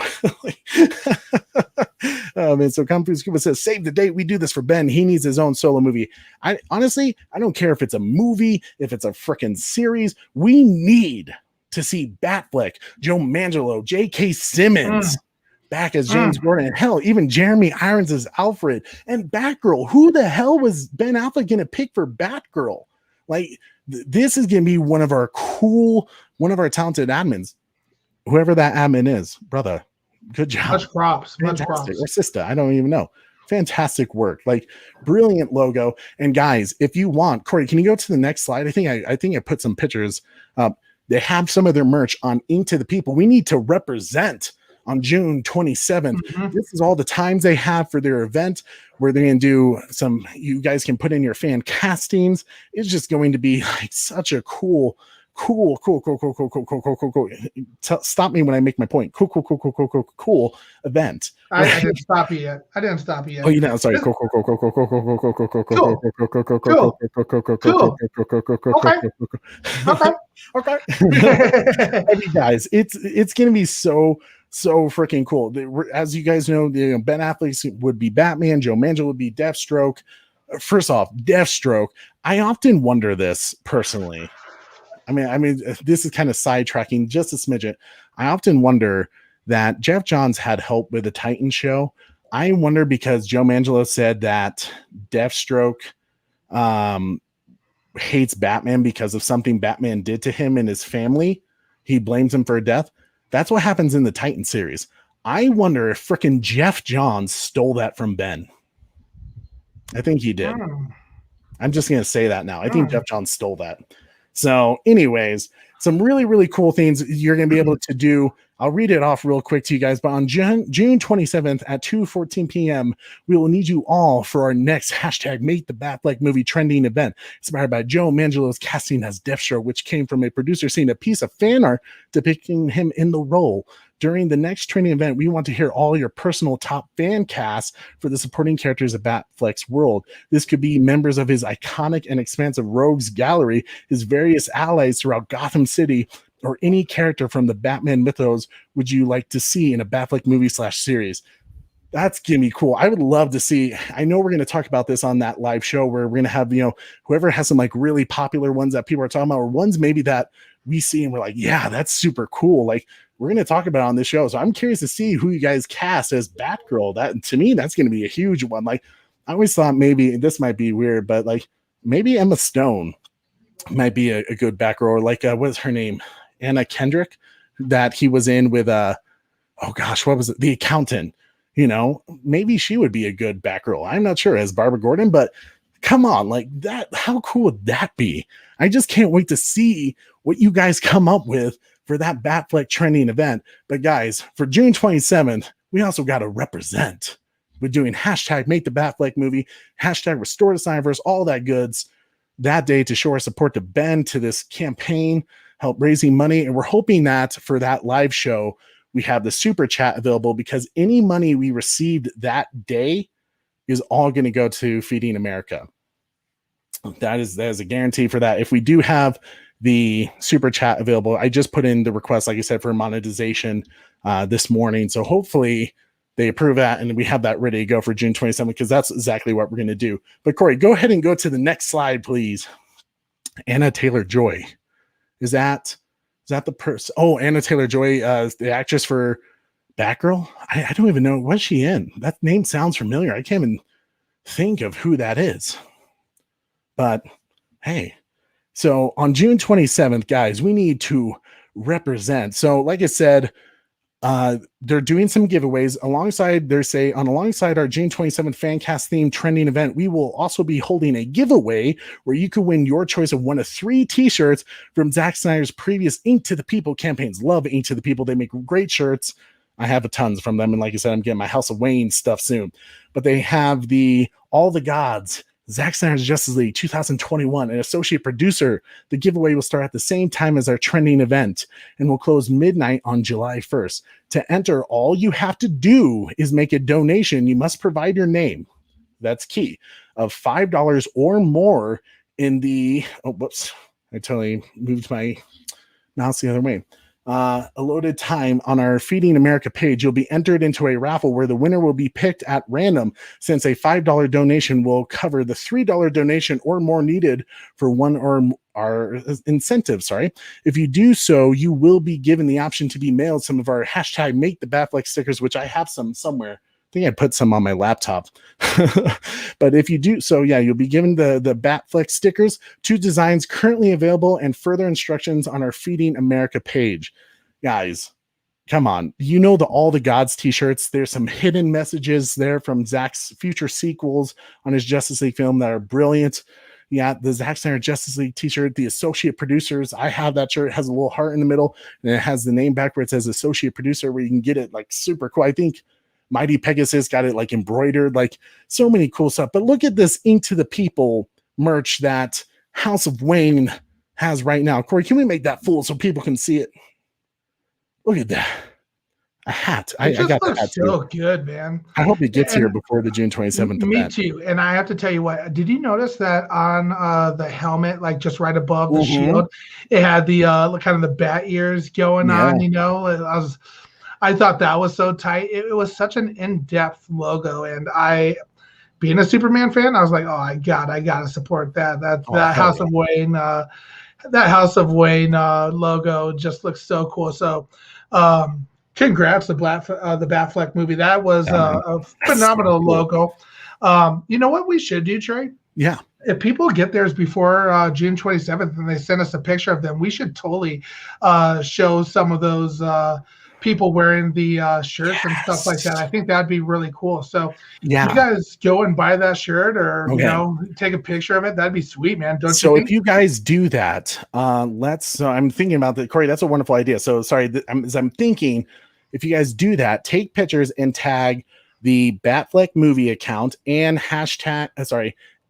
And so Kung Fu Scuba says, "Save the date. We do this for Ben. He needs his own solo movie." I honestly don't care if it's a movie, if it's a freaking series. We need to see Batfleck, Joe Manganiello, J.K. Simmons back as James Gordon, and hell, even Jeremy Irons as Alfred, and Batgirl. Who the hell was Ben Affleck going to pick for Batgirl? Like, this is going to be one of our talented admins. Whoever that admin is, brother, good job.
Much props.
Or sister, I don't even know. Fantastic work. Like, brilliant logo. And guys, if you want, Corey, can you go to the next slide? I think I put some pictures up. They have some of their merch on Ink to the People. We need to represent on June 27th. This is all the times they have for their event, where they're going to do some, you guys can put in your fan castings. It's just going to be like such a cool Stop me when I make my point. Cool event.
I didn't stop you yet.
Oh, you know, sorry. Cool. Okay. Hey guys, it's gonna be so freaking cool. As you guys know, Ben Affleck would be Batman, Joe Manganiello would be Deathstroke. First off, Deathstroke. I often wonder this personally. I mean, this is kind of sidetracking just a smidgen. I often wonder that Jeff Johns had help with the Titan show. I wonder, because Joe Manganiello said that Deathstroke hates Batman because of something Batman did to him and his family. He blames him for a death. That's what happens in the Titan series. I wonder if frickin' Jeff Johns stole that from Ben. I think he did. I'm just going to say that now. I think Jeff Johns stole that. So anyways, some really, really cool things you're going to be able to do. I'll read it off real quick to you guys, but on June 27th at 2:14 p.m., we will need you all for our next hashtag Make the Batfleck Movie trending event, inspired by Joe Manganiello's casting as Deathstroke, which came from a producer seeing a piece of fan art depicting him in the role. During the next training event, we want to hear all your personal top fan casts for the supporting characters of Batfleck's world. This could be members of his iconic and expansive rogues gallery, his various allies throughout Gotham City, or any character from the Batman mythos would you like to see in a Batfleck movie / series. That's gonna be cool. I would love to see. I know we're going to talk about this on that live show where we're going to have, whoever has some like really popular ones that people are talking about, or ones maybe that we see and we're like, yeah, that's super cool. Like, we're going to talk about it on this show. So I'm curious to see who you guys cast as Batgirl. That, to me, that's going to be a huge one. Like, I always thought maybe this might be weird, but like maybe Emma Stone might be a good Batgirl, or like, what's her name? Anna Kendrick, that he was in with, oh gosh, what was it? The Accountant. Maybe she would be a good Batgirl. I'm not sure, as Barbara Gordon, but come on, like that. How cool would that be? I just can't wait to see what you guys come up with for that Batfleck trending event. But guys, for June 27th, we also got to represent. We're doing hashtag Make the Batfleck Movie, hashtag Restore the Snyder Verse, all that goods that day to show our support to Ben, to this campaign, help raising money. And we're hoping that for that live show, we have the super chat available, because any money we received that day is all going to go to Feeding America. That is a guarantee for that. If we do have the super chat available, I just put in the request, like I said, for monetization this morning. So hopefully they approve that and we have that ready to go for June 27th, because that's exactly what we're going to do. But Corey, go ahead and go to the next slide, please. Anna Taylor-Joy. Is that the person? Oh, Anna Taylor-Joy, the actress for Batgirl. I don't even know. What's she in? That name sounds familiar. I can't even think of who that is. But hey, so on June 27th, guys, we need to represent. So like I said, they're doing some giveaways alongside our June 27th Fancast theme trending event. We will also be holding a giveaway where you can win your choice of one of 3 t-shirts from Zack Snyder's previous Ink to the People campaigns. Love Ink to the People. They make great shirts. I have tons from them. And like I said, I'm getting my House of Wayne stuff soon, but they have All the Gods, Zack Snyder's Justice League 2021, an associate producer. The giveaway will start at the same time as our trending event and will close midnight on July 1st. To enter, all you have to do is make a donation. You must provide your name. That's key, of $5 or more in the, I totally moved my mouse the other way. Allotted time on our Feeding America page. You'll be entered into a raffle where the winner will be picked at random, since a $5 donation will cover the $3 donation or more needed for one or our incentive. If you do so, you will be given the option to be mailed some of our hashtag Make the Batfleck stickers, which I have some somewhere. I think I put some on my laptop. But if you do so, you'll be given the Batfleck stickers, 2 designs currently available, and further instructions on our Feeding America page. Guys, come on. The All the Gods t-shirts. There's some hidden messages there from Zack's future sequels on his Justice League film that are brilliant. Yeah, the Zack Snyder Justice League t-shirt, the associate producers. I have that shirt. It has a little heart in the middle, and it has the name back where it says associate producer, where you can get it like super cool. I think Mighty Pegasus got it like embroidered, like so many cool stuff. But look at this Ink to the People merch that House of Wayne has right now. Corey, can we make that full so people can see it? Look at that. A hat. I got that hat
so
too.
Good, man.
I hope it gets here before the June 27th
Me
event.
too. And I have to tell you what, did you notice that on the helmet, like just right above the shield, it had the kind of the bat ears going on, I thought that was so tight. It was such an in-depth logo, and being a Superman fan, I was like, oh, I gotta support that. House of Wayne, that House of Wayne logo just looks so cool. So, congrats the Batfleck movie. That was a phenomenal logo. You know what we should do, Trey?
Yeah.
If people get theirs before June 27th and they send us a picture of them, we should totally show some of those people wearing the shirts and stuff like that. I think that'd be really cool. So if you guys go and buy that shirt or, take a picture of it, that'd be sweet, man. Don't you think?
If you guys do that, I'm thinking about that, Corey, that's a wonderful idea. So sorry, I'm thinking if you guys do that, take pictures and tag the Batfleck movie account and hashtag,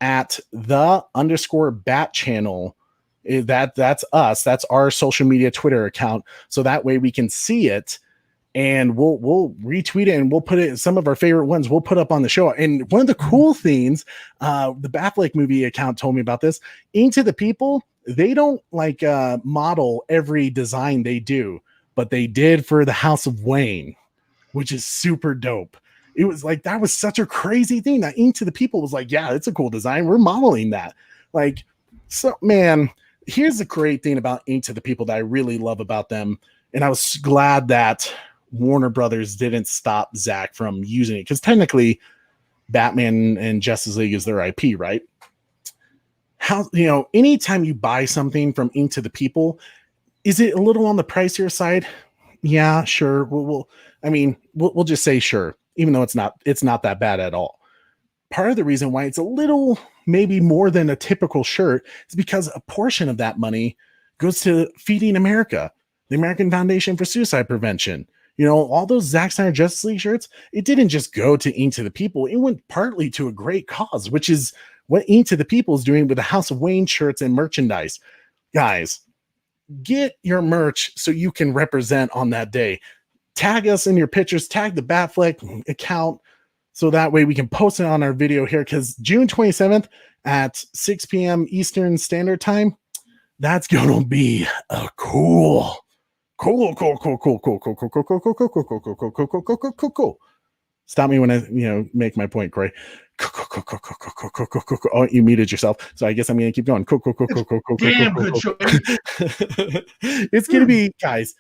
at _bat channel. That's us. That's our social media Twitter account. So that way we can see it and we'll retweet it and we'll put it, some of our favorite ones we'll put up on the show. And one of the cool things, the Batfleck movie account told me about this. Into the People, they don't like model every design they do, but they did for the House of Wayne, which is super dope. It was like, that was such a crazy thing that Into the People was like, yeah, it's a cool design. We're modeling that. Like, so man, here's the great thing about Into the People that I really love about them. And I was glad that Warner Brothers didn't stop Zack from using it, because technically Batman and Justice League is their IP, right? How, anytime you buy something from Into the People, is it a little on the pricier side? Yeah, sure. We'll just say sure, even though it's not that bad at all. Part of the reason why it's a little, maybe more than a typical shirt, is because a portion of that money goes to Feeding America, the American Foundation for Suicide Prevention. All those Zack Snyder Justice League shirts, it didn't just go to Into the People. It went partly to a great cause, which is what Into the People is doing with the House of Wayne shirts and merchandise. Guys, get your merch so you can represent on that day. Tag us in your pictures, tag the Batfleck account, so that way we can post it on our video here, because June 27th at 6 p.m. Eastern Standard Time, that's going to be a cool. Stop me when I, make my point, Corey. Oh, you muted yourself, so I guess I'm gonna keep going.
Damn good show.
It's gonna be, guys.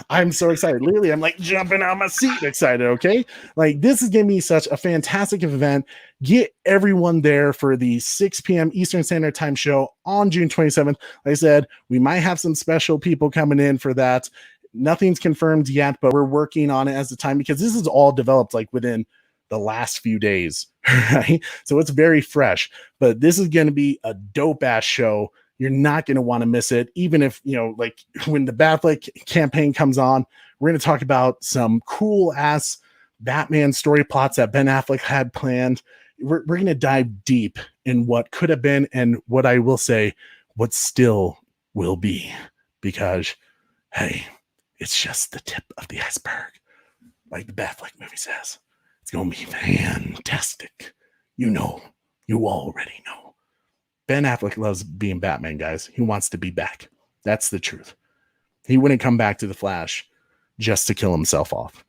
I'm so excited. Literally, I'm like jumping out of my seat excited, okay? Like, this is gonna be such a fantastic event. Get everyone there for the 6 p.m. Eastern Standard Time show on June 27th. Like I said, we might have some special people coming in for that. Nothing's confirmed yet, but we're working on it as the time, because this is all developed like within the last few days, right? So it's very fresh, but this is going to be a dope ass show. You're not going to want to miss it. Even if, like when the Batfleck campaign comes on, we're going to talk about some cool ass Batman story plots that Ben Affleck had planned. We're going to dive deep in what could have been, and what I will say, what still will be, because, hey, it's just the tip of the iceberg. Like the Batfleck movie says, it's going to be fantastic. You already know. Ben Affleck loves being Batman, guys. He wants to be back. That's the truth. He wouldn't come back to The Flash just to kill himself off.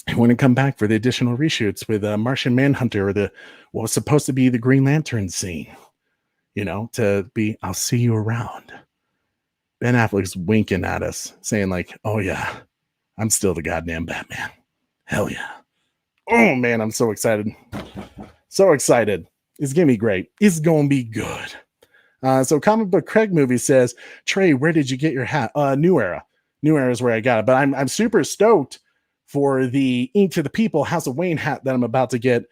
He wouldn't come back for the additional reshoots with Martian Manhunter, or what was supposed to be the Green Lantern scene. To be, I'll see you around. Ben Affleck's winking at us, saying like, oh yeah, I'm still the goddamn Batman. Hell yeah. Oh man, I'm so excited. So excited. It's going to be great. It's going to be good. So Comic Book Craig Movie says, Trey, where did you get your hat? New Era. New Era is where I got it. But I'm super stoked for the Into the People House of Wayne hat that I'm about to get,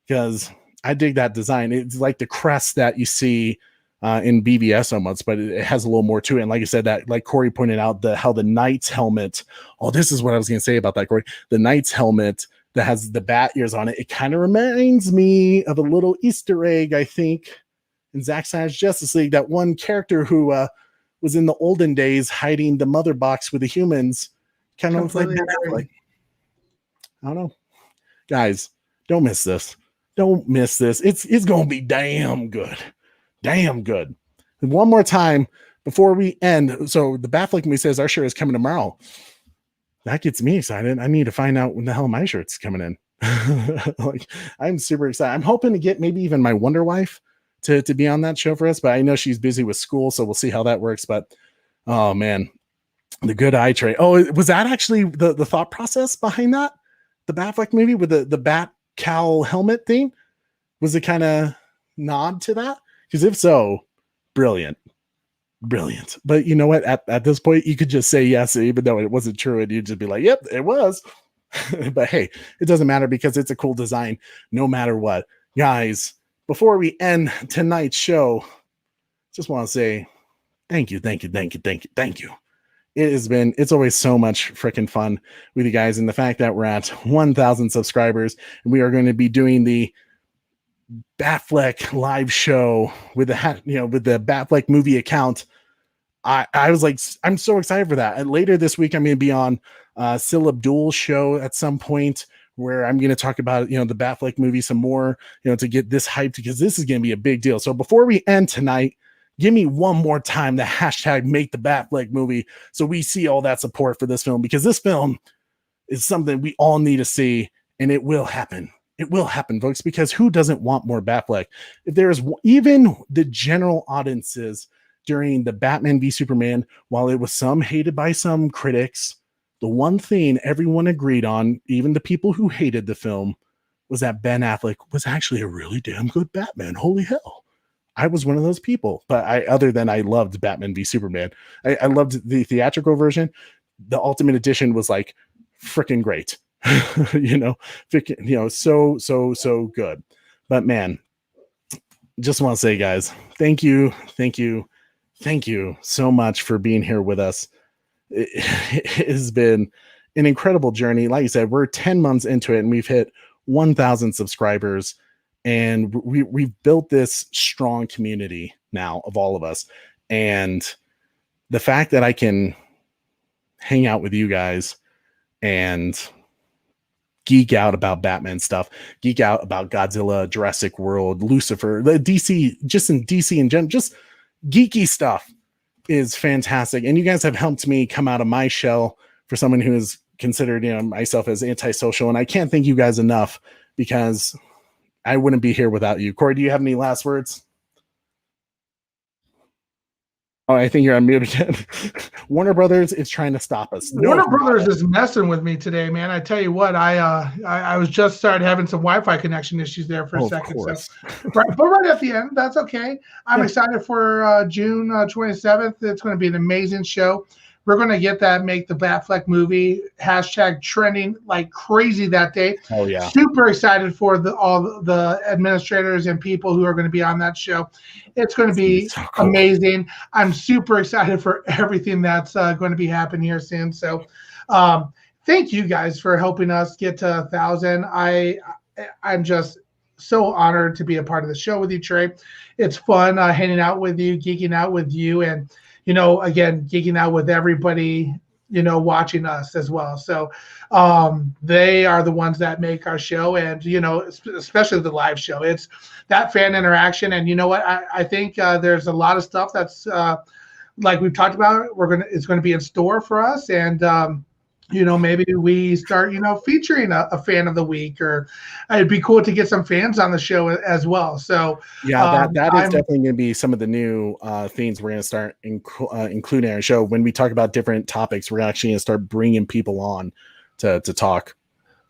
because I dig that design. It's like the crest that you see in BVS almost, but it has a little more to it. And like I said, that, like Corey pointed out, how the Knight's helmet. Oh, this is what I was going to say about that, Corey. The Knight's helmet that has the bat ears on it. It kind of reminds me of a little Easter egg, I think, in Zack Snyder's Justice League. That one character who was in the olden days hiding the mother box with the humans. Kind of looks like that. I don't know. Guys, don't miss this. Don't miss this. It's going to be damn good. Damn good. And one more time before we end. So the Batfleck movie says our shirt is coming tomorrow. That gets me excited. I need to find out when the hell my shirt's coming in. Like, I'm super excited. I'm hoping to get maybe even my Wonder Wife to be on that show for us, but I know she's busy with school, so we'll see how that works. But oh man, the good eye tray. Oh, was that actually the thought process behind that? The Batfleck movie with the bat cowl helmet thing? Was it kind of nod to that? Because if so, brilliant. But you know what? At this point, you could just say yes, even though it wasn't true, and you'd just be like, yep, it was. But hey, it doesn't matter because it's a cool design no matter what. Guys, before we end tonight's show, just want to say thank you. It's always so much freaking fun with you guys. And the fact that we're at 1,000 subscribers and we are going to be doing the Batfleck live show with the Batfleck movie account. I was like, I'm so excited for that. And later this week, I'm going to be on Sil Abdul's show at some point where I'm going to talk about, the Batfleck movie some more, to get this hyped, because this is going to be a big deal. So before we end tonight, give me one more time the hashtag make the Batfleck movie so we see all that support for this film, because this film is something we all need to see, and it will happen. It will happen, folks, because who doesn't want more Batfleck? If there is even the general audiences during the Batman v Superman, while it was some hated by some critics, the one thing everyone agreed on, even the people who hated the film, was that Ben Affleck was actually a really damn good Batman. Holy hell. I was one of those people, but I loved Batman v Superman. I loved the theatrical version. The Ultimate Edition was like freaking great, so good. But man, just want to say, guys, thank you so much for being here with us. It has been an incredible journey. Like you said, we're 10 months into it and we've hit 1,000 subscribers. And we've built this strong community now of all of us. And the fact that I can hang out with you guys and geek out about Batman stuff, geek out about Godzilla, Jurassic World, Lucifer, the DC, just in DC in general, just geeky stuff is fantastic. And you guys have helped me come out of my shell for someone who is considered, myself as antisocial. And I can't thank you guys enough, because I wouldn't be here without you. Corey, do you have any last words? Oh, I think you're on mute again. Warner Brothers is trying to stop us.
Warner Brothers is messing with me today, man. I tell you what, I was just started having some Wi-Fi connection issues there for a second. So, right at the end, that's okay. I'm excited for June 27th. It's going to be an amazing show. We're going to get that Make the Batfleck movie hashtag trending like crazy that day.
Oh, yeah.
Super excited for all the administrators and people who are going to be on that show. It's going to be so cool. Amazing. I'm super excited for everything that's going to be happening here soon. So thank you guys for helping us get to 1,000. I'm just so honored to be a part of the show with you, Trey. It's fun hanging out with you, geeking out with you, and again, geeking out with everybody, watching us as well. So they are the ones that make our show, and, especially the live show. It's that fan interaction. And you know what? I think there's a lot of stuff that's like we've talked about, it's going to be in store for us. And, maybe we start, featuring a fan of the week, or it'd be cool to get some fans on the show as well. So
yeah, that is definitely going to be some of the new things we're going to start including in our show. When we talk about different topics, we're actually going to start bringing people on to talk.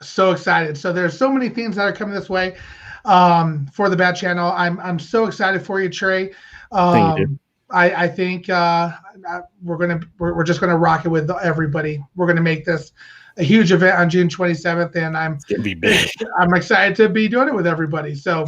So excited. So there's so many things that are coming this way for the Bat Channel. I'm so excited for you, Trey.
Thank you.
I think we're just gonna rock it with everybody. We're gonna make this a huge event on June 27th, and
it's gonna be big.
I'm excited to be doing it with everybody. So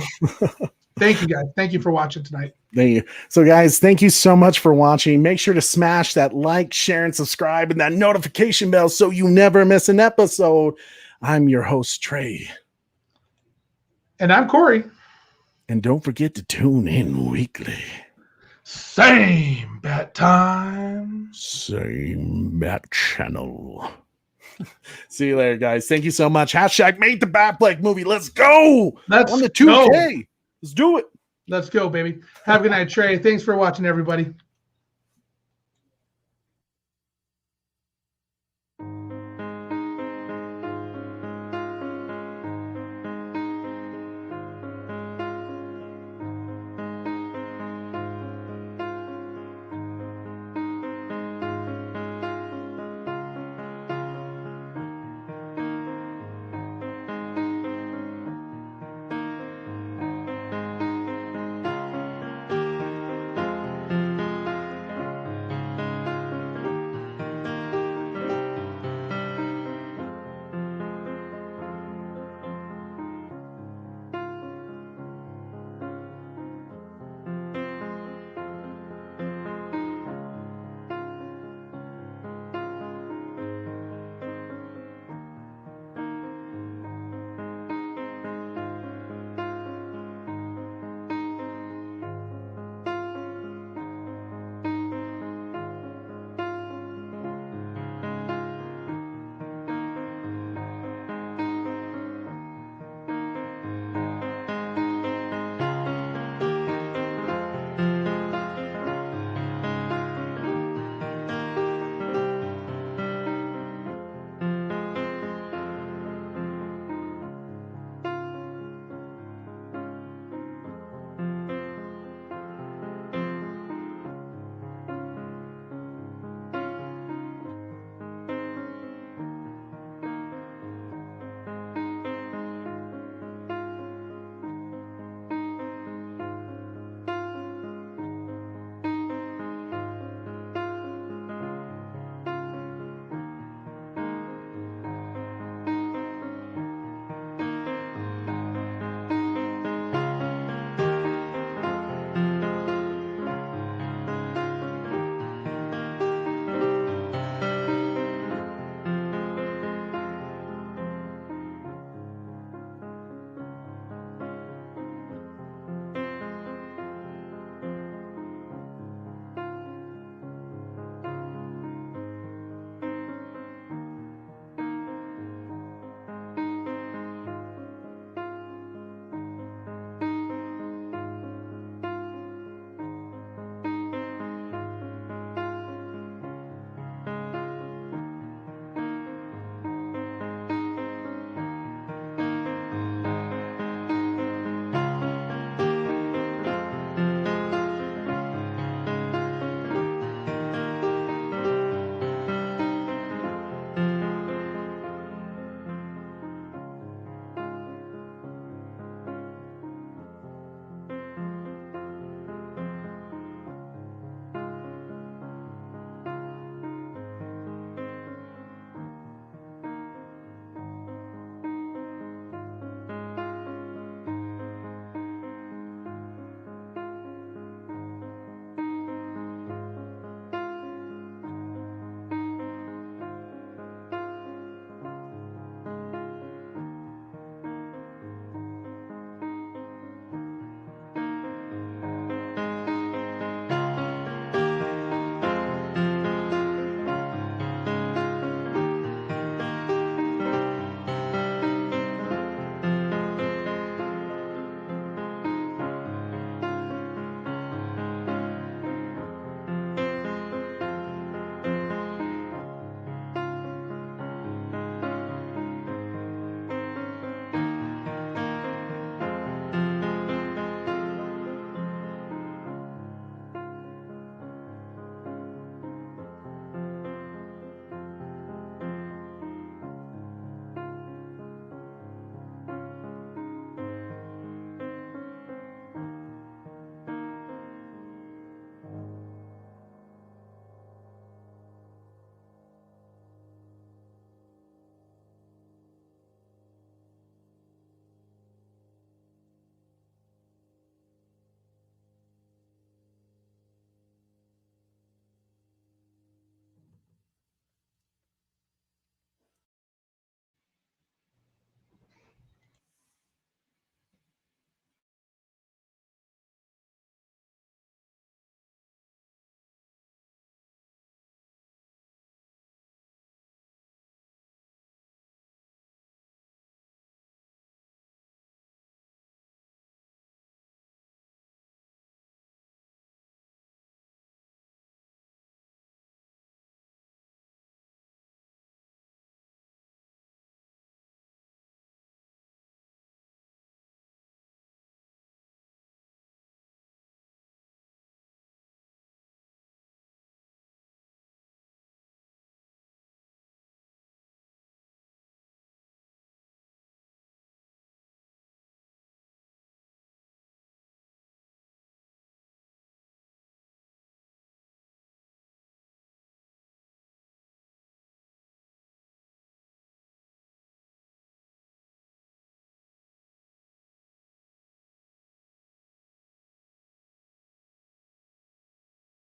thank you guys. Thank you for watching tonight.
Thank you. So guys, thank you so much for watching. Make sure to smash that like, share, and subscribe, and that notification bell so you never miss an episode. I'm your host, Trey.
And I'm Corey.
And don't forget to tune in weekly.
Same bat time.
Same bat channel. See you later, guys. Thank you so much. Hashtag make the Batfleck movie. Let's go.
Let's
on the 2K. Let's do it.
Let's go, baby. Have a good night, Trey. Thanks for watching, everybody.